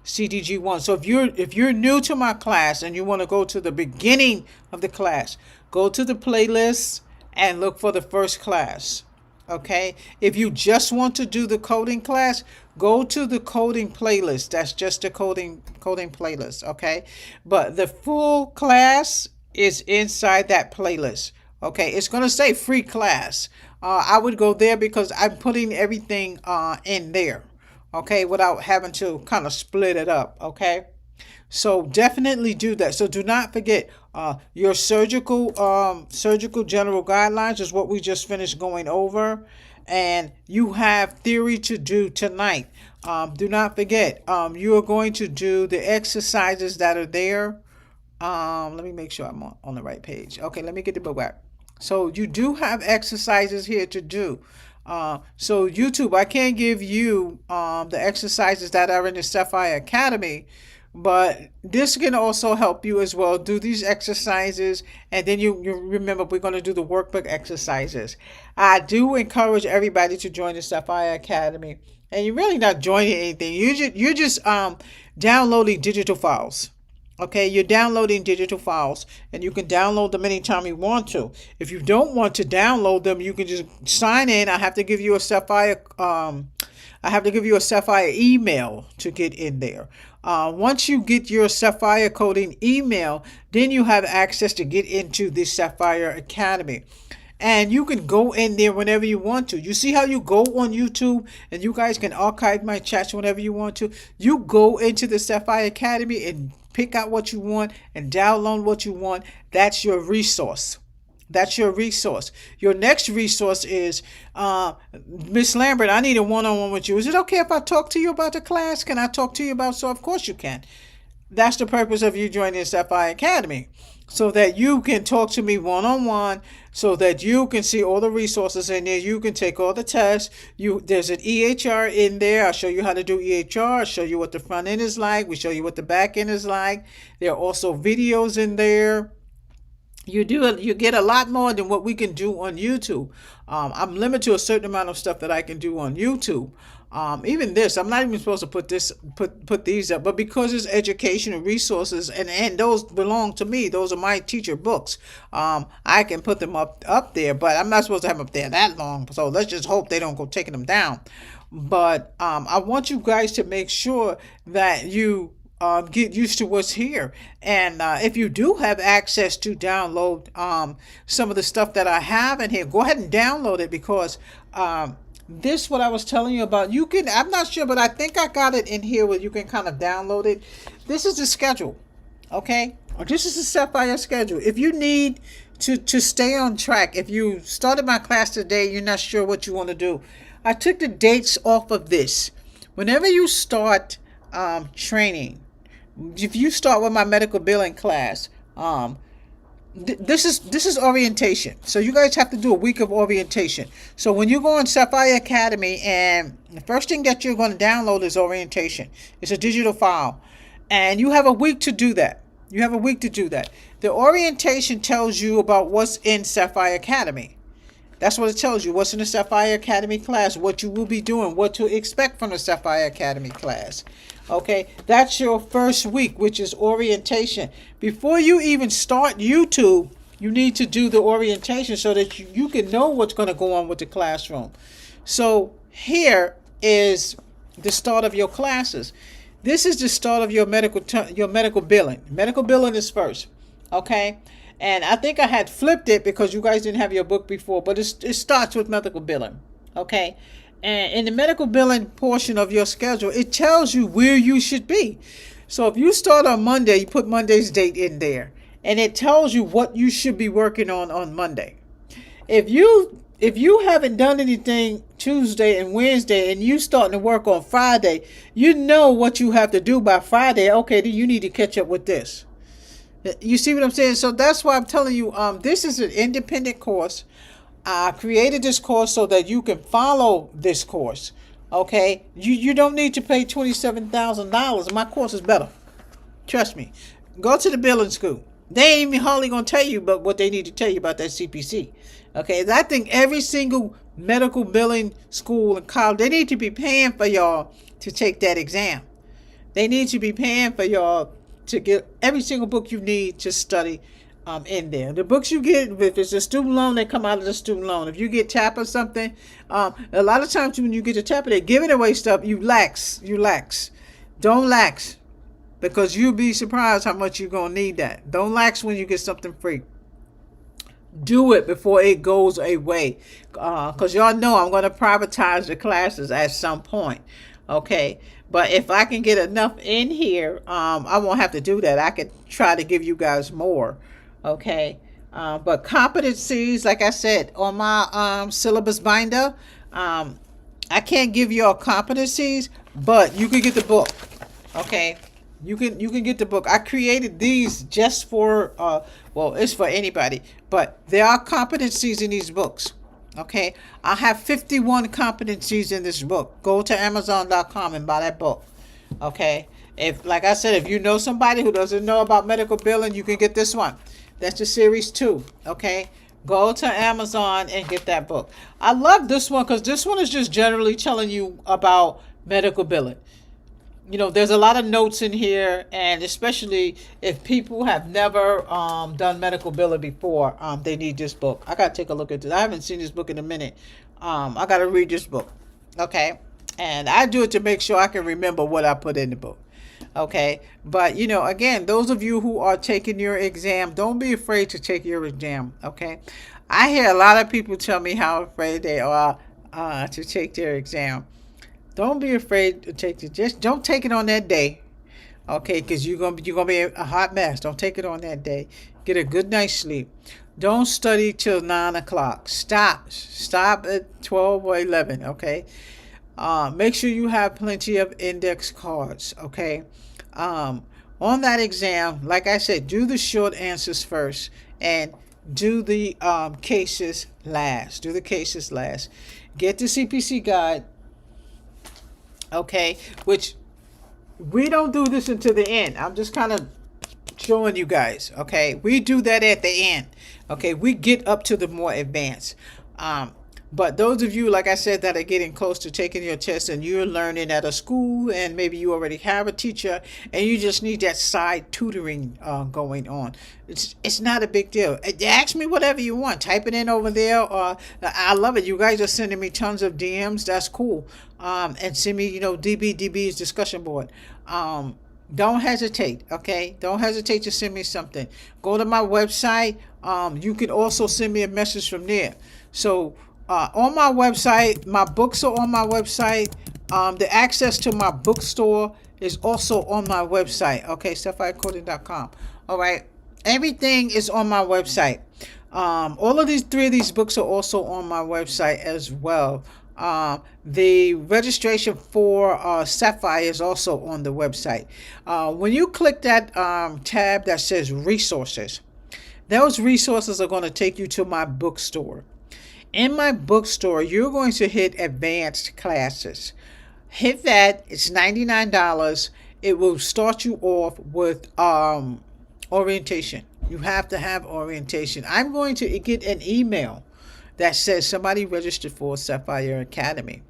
CDG1. So if you're new to my class and you want to go to the beginning of the class, go to the playlist and look for the first class. Okay, if you just want to do the coding class, go to the coding playlist. That's just the coding playlist. Okay, but the full class is inside that playlist. Okay, it's going to say free class. I would go there because I'm putting everything in there. Okay, without having to kind of split it up. Okay, so definitely do that. So do not forget your surgical general guidelines is what we just finished going over, and you have theory to do tonight. Do not forget you are going to do the exercises that are there. Let me make sure I'm on the right page. Okay, let me get the book back. So you do have exercises here to do. So YouTube, I can't give you the exercises that are in the Sapphire Academy, but this can also help you as well. Do these exercises, and then you remember we're going to do the workbook exercises. I do encourage everybody to join the Sapphire Academy, and you're really not joining anything. You're just downloading digital files. Okay, you're downloading digital files, and you can download them anytime you want to. If you don't want to download them, you can just sign in. I have to give you a Sapphire email to get in there. Once you get your Sapphire coding email, then you have access to get into the Sapphire Academy. And you can go in there whenever you want to. You see how you go on YouTube and you guys can archive my chats whenever you want to? You go into the Sapphire Academy and pick out what you want and download what you want. That's your resource. That's your resource. Your next resource is, Miss Lambert, I need a one-on-one with you. Is it okay if I talk to you about the class? Can I talk to you about? So of course you can. That's the purpose of you joining the Sapphire Academy, so that you can talk to me one-on-one, so that you can see all the resources in there. You can take all the tests. There's an EHR in there. I'll show you how to do EHR. I'll show you what the front end is like. We show you what the back end is like. There are also videos in there. You get a lot more than what we can do on YouTube. I'm limited to a certain amount of stuff that I can do on YouTube. Even this, I'm not even supposed to put these up, but because it's educational resources and those belong to me, those are my teacher books. I can put them up there, but I'm not supposed to have them up there that long. So let's just hope they don't go taking them down. But I want you guys to make sure that you get used to what's here. And if you do have access to download some of the stuff that I have in here, go ahead and download it, because this, what I was telling you about, you can, I'm not sure, but I think I got it in here where you can kind of download it. This is the schedule, okay? This is the Sapphire schedule. If you need to stay on track, if you started my class today, you're not sure what you want to do, I took the dates off of this. Whenever you start training, if you start with my medical billing class, this is orientation. So you guys have to do a week of orientation. So when you go on Sapphire Academy, and the first thing that you're going to download is orientation. It's a digital file, and you have a week to do that. You have a week to do that. The orientation tells you about what's in Sapphire Academy. That's what it tells you, what's in the Sapphire Academy class, what you will be doing, what to expect from the Sapphire Academy class. Okay, that's your first week, which is orientation. Before you even start YouTube, you need to do the orientation so that you can know what's going to go on with the classroom. So here is the start of your classes. This is the start of your medical billing. Medical billing is first, okay? And I think I had flipped it because you guys didn't have your book before, but it starts with medical billing, okay? And in the medical billing portion of your schedule, it tells you where you should be. So if you start on Monday, you put Monday's date in there, and it tells you what you should be working on Monday. If you haven't done anything Tuesday and Wednesday, and you starting to work on Friday, you know what you have to do by Friday. Okay, then you need to catch up with this. You see what I'm saying? So that's why I'm telling you, this is an independent course. I created this course so that you can follow this course. Okay, you don't need to pay $27,000. My course is better. Trust me. Go to the billing school. They ain't even hardly gonna tell you about what they need to tell you about that CPC. Okay, I think every single medical billing school and college, they need to be paying for y'all to take that exam. They need to be paying for y'all to get every single book you need to study in there. The books you get, if it's a student loan, they come out of the student loan. If you get TAP or something, a lot of times when you get a TAP, they're giving away stuff. You lax. Don't lax, because you'll be surprised how much you're gonna need that. Don't lax when you get something free. Do it before it goes away, because y'all know I'm going to privatize the classes at some point. Okay, but if I can get enough in here, I won't have to do that. I could try to give you guys more. Okay, but competencies, like I said, on my syllabus binder, I can't give you all competencies, but you can get the book. Okay, you can get the book. I created these just for well, it's for anybody, but there are competencies in these books. Okay, I have 51 competencies in this book. Go to Amazon.com and buy that book. Okay, if, like I said, if you know somebody who doesn't know about medical billing, you can get this one. That's the series 2. Okay, go to Amazon and get that book. I love this one because this one is just generally telling you about medical billing. There's a lot of notes in here, and especially if people have never done medical billing before, they need this book. I gotta take a look at this. I haven't seen this book in a minute. I gotta read this book. Okay, and I do it to make sure I can remember what I put in the book. Okay, but again, those of you who are taking your exam, don't be afraid to take your exam. Okay, I hear a lot of people tell me how afraid they are to take their exam. Don't be afraid to take it. Just don't take it on that day, okay? Because you're gonna be a hot mess. Don't take it on that day. Get a good night's sleep. Don't study till 9 o'clock. Stop at 12 or 11. Okay. Make sure you have plenty of index cards. Okay. On that exam, like I said, do the short answers first and do the cases last. Get the CPC guide. Okay, which we don't do this until the end. I'm just kind of showing you guys. Okay, we do that at the end. Okay, we get up to the more advanced. But those of you, like I said, that are getting close to taking your test and you're learning at a school and maybe you already have a teacher and you just need that side tutoring going on, it's not a big deal. Ask me whatever you want. Type it in over there. I love it. You guys are sending me tons of DMs. That's cool. And send me, DB's discussion board. Don't hesitate, okay? Don't hesitate to send me something. Go to my website. You can also send me a message from there. So on my website, my books are on my website. The access to my bookstore is also on my website, okay? sapphirephysiciancoding.com. All right, everything is on my website. All of these 3 of these books are also on my website as well. The registration for Sapphire is also on the website. When you click that tab that says resources, those resources are going to take you to my bookstore. In my bookstore, you're going to hit advanced classes. Hit that. It's $99. It will start you off with orientation. You have to have orientation. I'm going to get an email that says somebody registered for Sapphire Academy.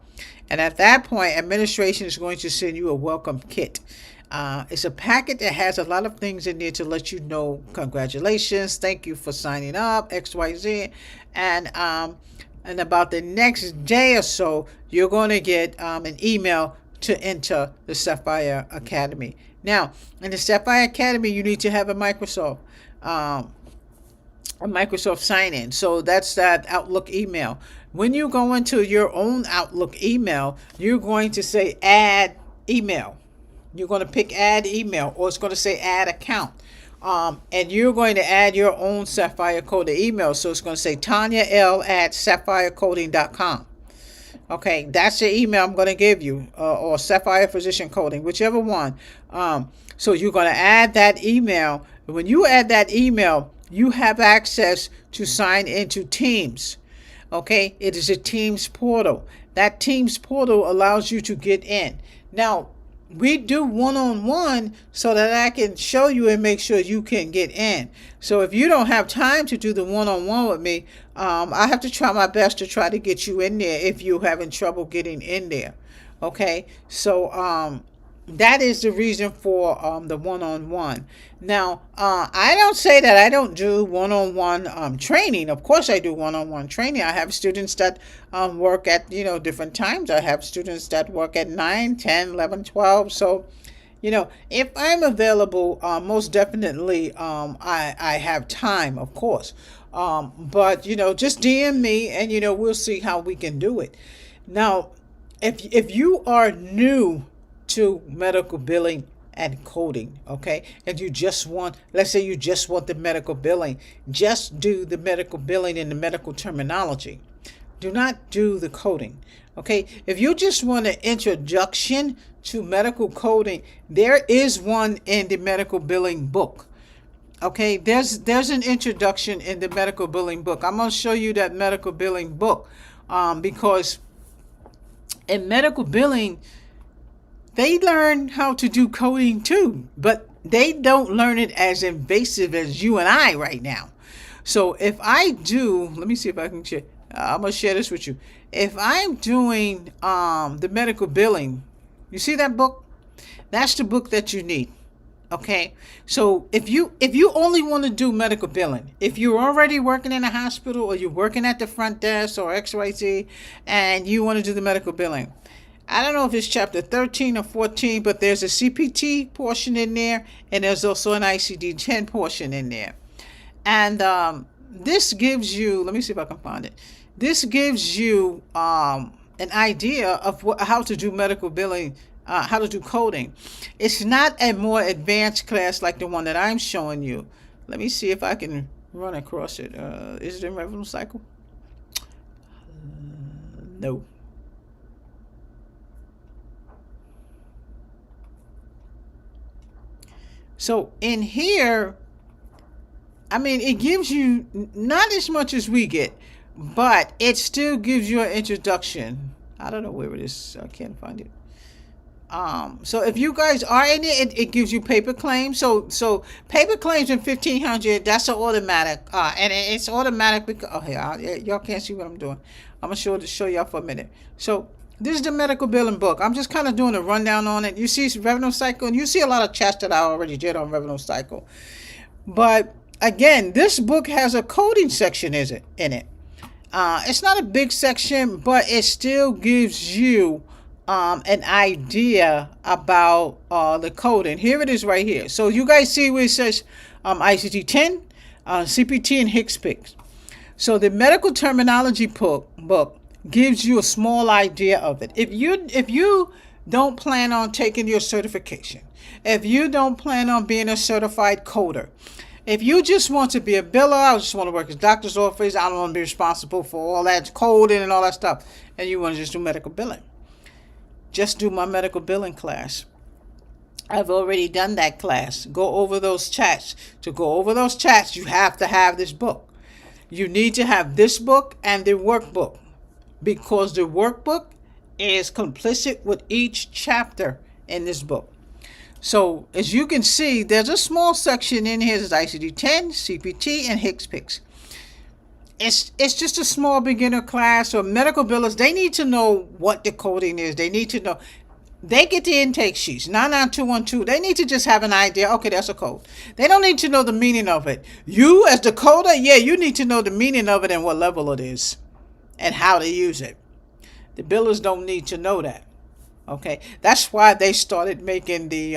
And at that point, administration is going to send you a welcome kit. It's a packet that has a lot of things in there to let you know, congratulations, thank you for signing up, XYZ. And about the next day or so, you're going to get an email to enter the Sapphire Academy. Now, in the Sapphire Academy, you need to have a Microsoft sign-in. So that's that Outlook email. When you go into your own Outlook email, you're going to say add email. You're going to pick add email, or it's going to say add account. And you're going to add your own Sapphire coding email. So it's going to say TanyaL@sapphirecoding.com. Okay, that's the email I'm going to give you, or Sapphire Physician Coding, whichever one. So you're going to add that email. When you add that email, you have access to sign into Teams. Okay, it is a Teams portal. That Teams portal allows you to get in. Now, we do one-on-one so that I can show you and make sure you can get in. So if you don't have time to do the one-on-one with me, I have to try my best to try to get you in there if you're having trouble getting in there. Okay, so that is the reason for the one-on-one. Now, I don't say that I don't do one-on-one training. Of course I do one-on-one training. I have students that work at, different times. I have students that work at 9, 10, 11, 12. So, if I'm available, most definitely I have time, of course. But, just DM me and, we'll see how we can do it. Now, if you are new to medical billing and coding, okay, and you just want, let's say you just want the medical billing, just do the medical billing in the medical terminology. Do not do the coding, okay? If you just want an introduction to medical coding, there is one in the medical billing book. Okay, there's an introduction in the medical billing book. I'm going to show you that medical billing book because in medical billing, they learn how to do coding too, but they don't learn it as invasive as you and I right now. So if I do, let me see if I can share. I'm going to share this with you. If I'm doing the medical billing, you see that book? That's the book that you need. Okay, so if you only want to do medical billing, if you're already working in a hospital or you're working at the front desk or XYZ and you want to do the medical billing, I don't know if it's chapter 13 or 14, but there's a CPT portion in there and there's also an ICD-10 portion in there. And this gives you, let me see if I can find it. This gives you an idea of how to do medical billing, how to do coding. It's not a more advanced class like the one that I'm showing you. Let me see if I can run across it. Is it in revenue cycle? No. So in here, I mean, it gives you not as much as we get, but it still gives you an introduction. I don't know where it is. I can't find it. So if you guys are in it gives you paper claims. So paper claims in 1500, that's an automatic. And it's automatic because, oh, here, y'all can't see what I'm doing. I'm going to show y'all for a minute. So this is the medical billing book. I'm just kind of doing a rundown on it. You see revenue cycle, and you see a lot of chats that I already did on revenue cycle. But again, this book has a coding section in it. It's not a big section, but it still gives you an idea about the coding. Here it is right here. So you guys see where it says ICD-10, CPT, and HCPCS. So the medical terminology book gives you a small idea of it. If you don't plan on taking your certification, if you don't plan on being a certified coder, if you just want to be a biller, I just want to work in doctor's office, I don't want to be responsible for all that coding and all that stuff, and you want to just do medical billing, just do my medical billing class. I've already done that class. Go over those chats. To go over those chats, you have to have this book. You need to have this book and the workbook, because the workbook is complicit with each chapter in this book. So as you can see, there's a small section in here that's ICD-10, CPT, and HCPCS. It's just a small beginner class. So medical billers, they need to know what the coding is. They need to know. They get the intake sheets, 99212. They need to just have an idea. Okay, that's a code. They don't need to know the meaning of it. You as the coder, yeah, you need to know the meaning of it and what level it is and how to use it. The billers don't need to know that. Okay, that's why they started making the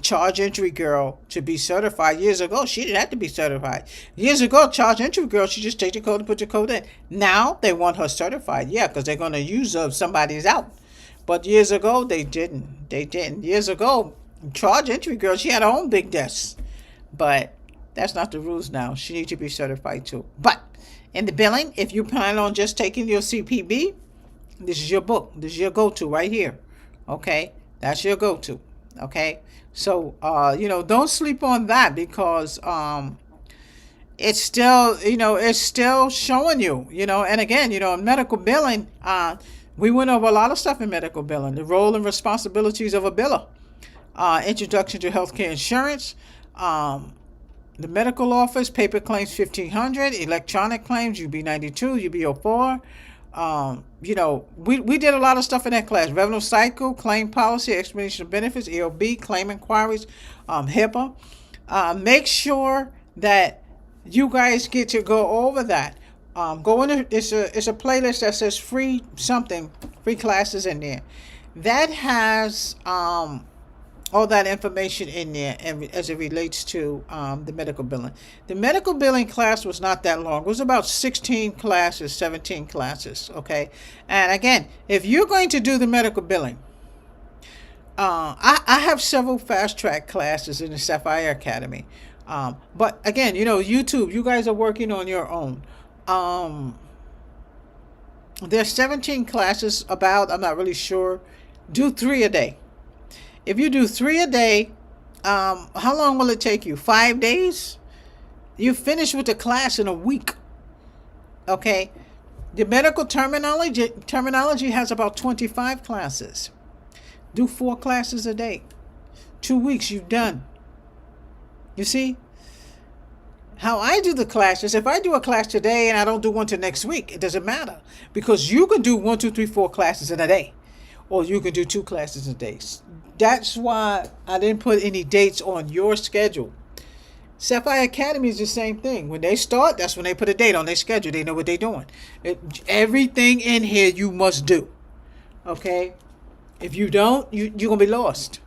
charge entry girl to be certified years ago. She didn't have to be certified. Years ago, charge entry girl, she just take the code and put the code in. Now they want her certified, yeah, because they're going to use her if somebody's out. But years ago, they didn't. They didn't. Years ago, charge entry girl, she had her own big desk. But that's not the rules now. She needs to be certified too. But in the billing, if you plan on just taking your CPB, this is your book. This is your go-to right here. Okay? That's your go-to. Okay? So, don't sleep on that because it's still, it's still showing you, and again, in medical billing, we went over a lot of stuff in medical billing. The role and responsibilities of a biller. Introduction to healthcare insurance. The medical office, paper claims 1500, electronic claims, UB92, UB04. We did a lot of stuff in that class: revenue cycle, claim policy, explanation of benefits, EOB, claim inquiries, HIPAA. Make sure that you guys get to go over that. Go in. It's a playlist that says free classes in there. That has all that information in there, and as it relates to the medical billing. The medical billing class was not that long. It was about 16 classes, 17 classes, okay? And again, if you're going to do the medical billing, I have several fast track classes in the Sapphire Academy. But again, YouTube, you guys are working on your own. There's 17 classes I'm not really sure. Do 3 a day. If you do 3 a day, how long will it take you? 5 days? You finish with the class in a week. Okay? The medical terminology has about 25 classes. Do 4 classes a day. 2 weeks, you've done. You see? How I do the classes, if I do a class today and I don't do one till next week, it doesn't matter. Because you can do 1, 2, 3, 4 classes in a day. Or you can do 2 classes a day. That's why I didn't put any dates on your schedule. Sapphire Academy is the same thing. When they start, that's when they put a date on their schedule. They know what they're doing. Everything in here you must do. Okay? If you don't, you're going to be lost.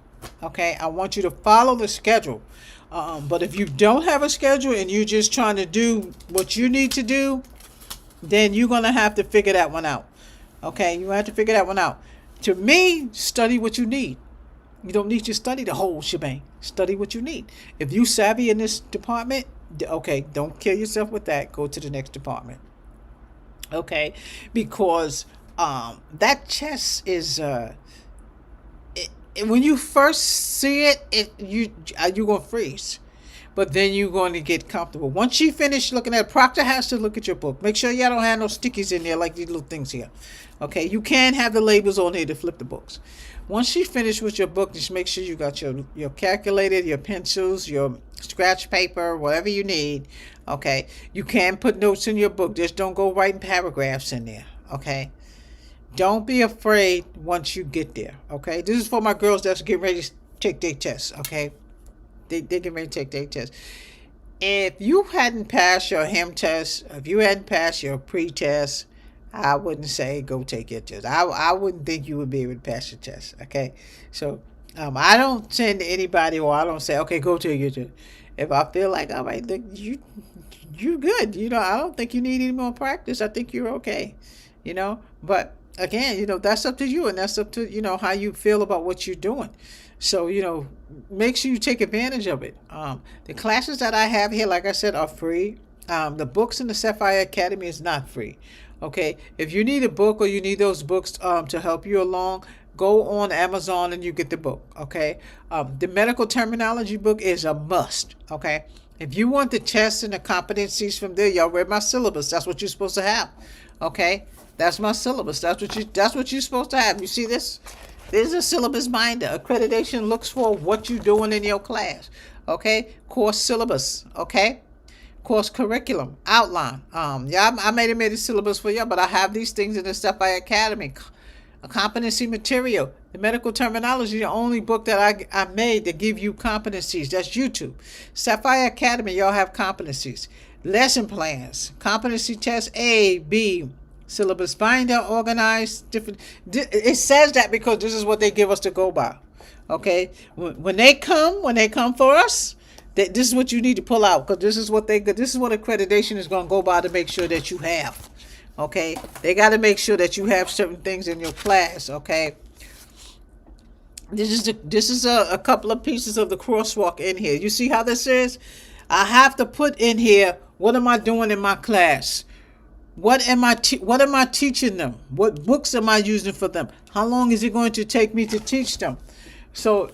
Okay? I want you to follow the schedule. But if you don't have a schedule and you're just trying to do what you need to do, then you're going to have to figure that one out. Okay? You have to figure that one out. To me, study what you need. You don't need to study the whole shebang. Study what you need. If you savvy in this department, okay, don't kill yourself with that. Go to the next department. Okay? Because that chest is... when you first see it, you're going to freeze. But then you're going to get comfortable. Once you finish looking at it, Proctor has to look at your book. Make sure you don't have no stickies in there like these little things here. Okay, you can have the labels on here to flip the books. Once you finish with your book, just make sure you got your calculator, your pencils, your scratch paper, whatever you need. Okay, you can put notes in your book. Just don't go writing paragraphs in there. Okay, don't be afraid once you get there. Okay, this is for my girls that's getting ready to take their tests. Okay, they get ready to take their test. If you hadn't passed your HEM test, if you hadn't passed your pre-test, I wouldn't say go take your test. I wouldn't think you would be able to pass your test. Okay, so I don't send anybody, or I don't say, okay, go take your test. If I feel like, all right, look, you're good. I don't think you need any more practice. I think you're okay. But again, that's up to you, and that's up to how you feel about what you're doing. So make sure you take advantage of it. The classes that I have here, like I said, are free. The books in the Sapphire Academy is not free. Okay, if you need a book or you need those books to help you along, go on Amazon and you get the book. Okay, the medical terminology book is a must. Okay, if you want the tests and the competencies from there, y'all read my syllabus. That's what you're supposed to have. Okay, that's my syllabus. That's what you're supposed to have. You see this? There's a syllabus binder. Accreditation looks for what you're doing in your class. Okay, course syllabus. Okay. Course curriculum outline. I made a syllabus for y'all, but I have these things in the Sapphire Academy. A competency material. The medical terminology, the only book that I made to give you competencies. That's YouTube. Sapphire Academy, y'all have competencies. Lesson plans. Competency test A, B. Syllabus binder, organized, different. It says that because this is what they give us to go by. Okay? When they come for us, this is what you need to pull out, because this is what accreditation is going to go by to make sure that you have. Okay, they got to make sure that you have certain things in your class. Okay, this is a couple of pieces of the crosswalk in here. You see how this is? I have to put in here, what am I doing in my class? What am I teaching them? What books am I using for them? How long is it going to take me to teach them? So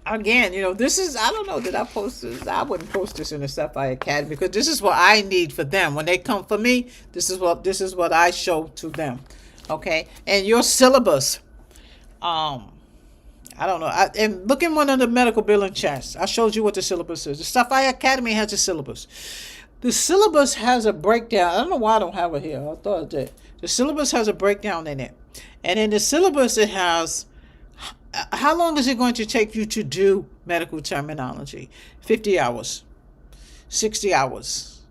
again, this is, I don't know, did I post this? I wouldn't post this in the Sapphire Academy, because this is what I need for them. When they come for me, this is what I show to them. Okay? And your syllabus, I don't know. And look in one of the medical billing chats. I showed you what the syllabus is. The Sapphire Academy has a syllabus. The syllabus has a breakdown. I don't know why I don't have it here. I thought it did. The syllabus has a breakdown in it. And in the syllabus, it has how long is it going to take you to do medical terminology? 50 hours, 60 hours.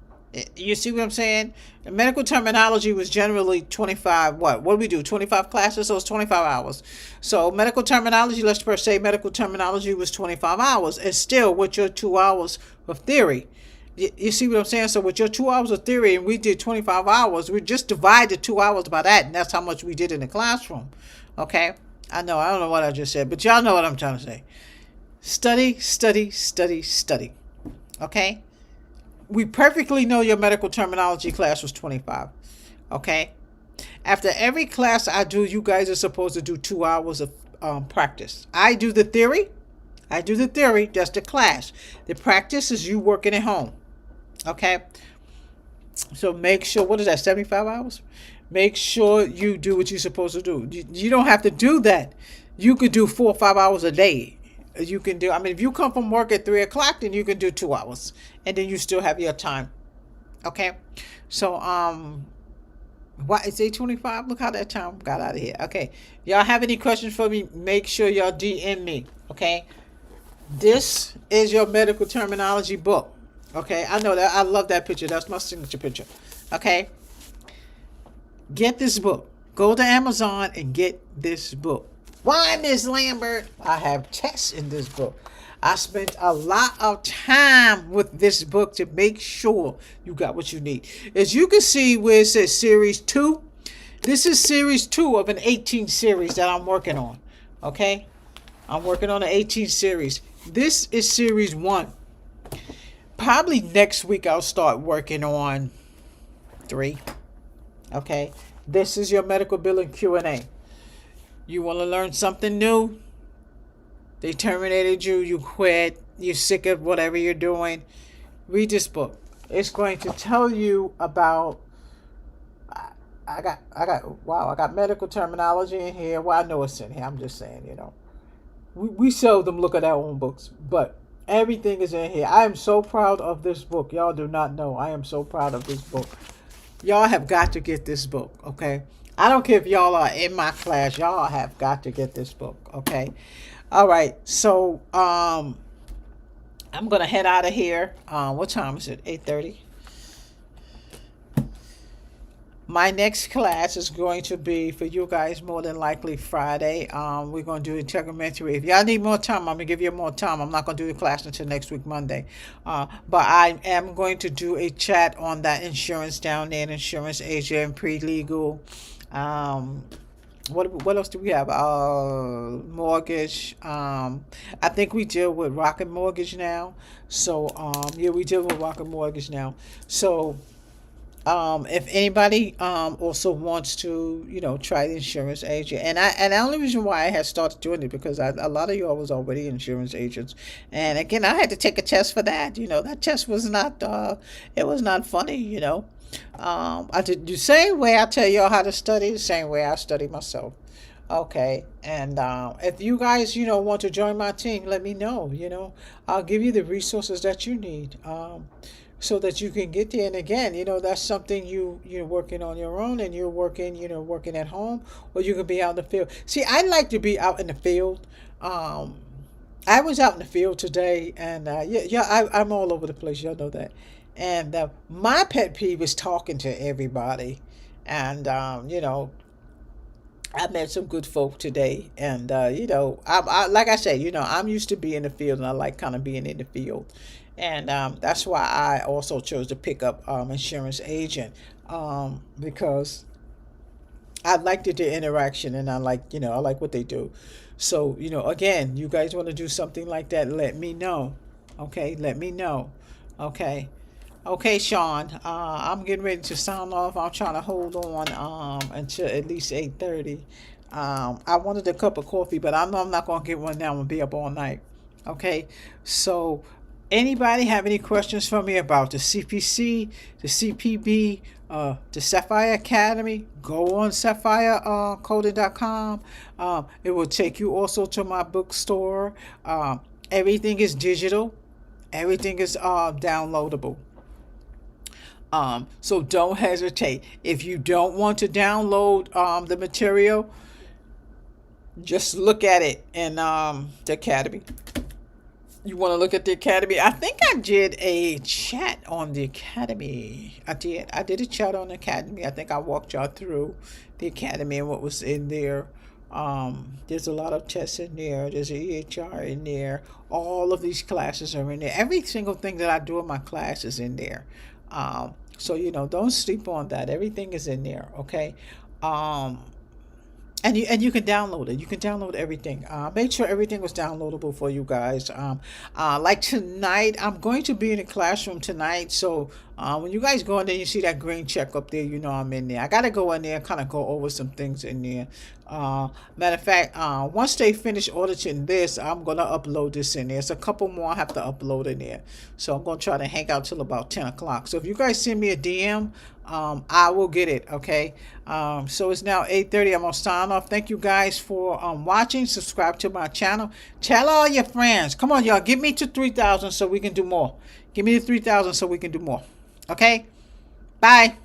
You see what I'm saying? Medical terminology was generally 25, what do we do? 25 classes, so it's 25 hours. So medical terminology, let's first say medical terminology was 25 hours. And still, with your 2 hours of theory, you see what I'm saying? So with your 2 hours of theory, and we did 25 hours, we just divided 2 hours by that, and that's how much we did in the classroom. Okay? I don't know what I just said, but y'all know what I'm trying to say. Study, study, study, study. Okay? We perfectly know your medical terminology class was 25. Okay? After every class I do, you guys are supposed to do 2 hours of practice. I do the theory. That's the class. The practice is you working at home. Okay? So make sure, what is that, 75 hours? Make sure you do what you're supposed to do. You don't have to do that. You could do 4 or 5 hours a day. You can do, if you come from work at 3 o'clock, then you can do 2 hours. And then you still have your time. Okay? So, what is 8:25? Look how that time got out of here. Okay. Y'all have any questions for me? Make sure y'all DM me. Okay? This is your medical terminology book. Okay? I know that. I love that picture. That's my signature picture. Okay? Get this book. Go to Amazon and get this book. Why, Miss Lambert? I have tests in this book. I spent a lot of time with this book to make sure you got what you need. As you can see where it says Series 2, this is Series 2 of an 18 series that I'm working on. Okay? I'm working on an 18 series. This is Series 1. Probably next week I'll start working on 3. Okay? This is your medical billing Q&A. You want to learn something new? They terminated you, you quit, you're sick of whatever you're doing. Read this book. It's going to tell you about I got medical terminology in here. Well, I know it's in here. I'm just saying, We seldom look at our own books, but everything is in here. I am so proud of this book. Y'all do not know. I am so proud of this book. Y'all have got to get this book, okay? I don't care if y'all are in my class. Y'all have got to get this book, okay? All right, so I'm going to head out of here. What time is it? 8:30. My next class is going to be, for you guys, more than likely Friday. We're going to do integumentary. If y'all need more time, I'm going to give you more time. I'm not going to do the class until next week, Monday. But I am going to do a chat on that insurance down there, insurance agent and pre-legal. What else do we have? Mortgage. I think we deal with Rocket Mortgage now. So, we deal with Rocket Mortgage now. So, if anybody also wants to, try the insurance agent, and the only reason why I had started doing it because a lot of y'all was already insurance agents, and again I had to take a test for that. That test was not it was not funny. I did the same way I tell y'all how to study, the same way I study myself. Okay, and if you guys, want to join my team, let me know. I'll give you the resources that you need, so that you can get there. And again, that's something you're working on your own, and you're working, working at home, or you can be out in the field. See, I like to be out in the field. I was out in the field today, and I'm all over the place. Y'all know that. And my pet peeve is talking to everybody. And, I met some good folk today. And, I like I said, I'm used to being in the field, and I like kind of being in the field. And that's why I also chose to pick up insurance agent, because I like the interaction, and I like what they do. So, again, you guys want to do something like that, let me know. Okay, let me know. Okay. Okay, Sean, I'm getting ready to sign off. I'm trying to hold on until at least 8:30. I wanted a cup of coffee, but I know I'm not going to get one now. I'm going to be up all night. Okay, so anybody have any questions for me about the CPC, the CPB, the Sapphire Academy? Go on sapphirephysiciancoding.com. It will take you also to my bookstore. Everything is digital. Everything is downloadable. So don't hesitate. If you don't want to download the material, just look at it in the academy. You want to look at the academy? I think I did a chat on the academy. I did a chat on the academy. I think I walked y'all through the academy and what was in there. There's a lot of tests in there. There's an EHR in there. All of these classes are in there. Every single thing that I do in my class is in there. So don't sleep on that. Everything is in there. Okay. Um, and you can download it. You can download everything. Make sure everything was downloadable for you guys. Like tonight, I'm going to be in the classroom tonight. So when you guys go in there, you see that green check up there. You know I'm in there. I gotta go in there and kind of go over some things in there. Matter of fact, once they finish auditing this, I'm gonna upload this in there. There's a couple more I have to upload in there. So I'm gonna try to hang out till about 10 o'clock. So if you guys send me a DM, I will get it. Okay. So it's now 8:30. I'm gonna sign off. Thank you guys for watching. Subscribe to my channel. Tell all your friends. Come on, y'all. Get me to 3,000 so we can do more. Give me to 3,000 so we can do more. Okay. Bye.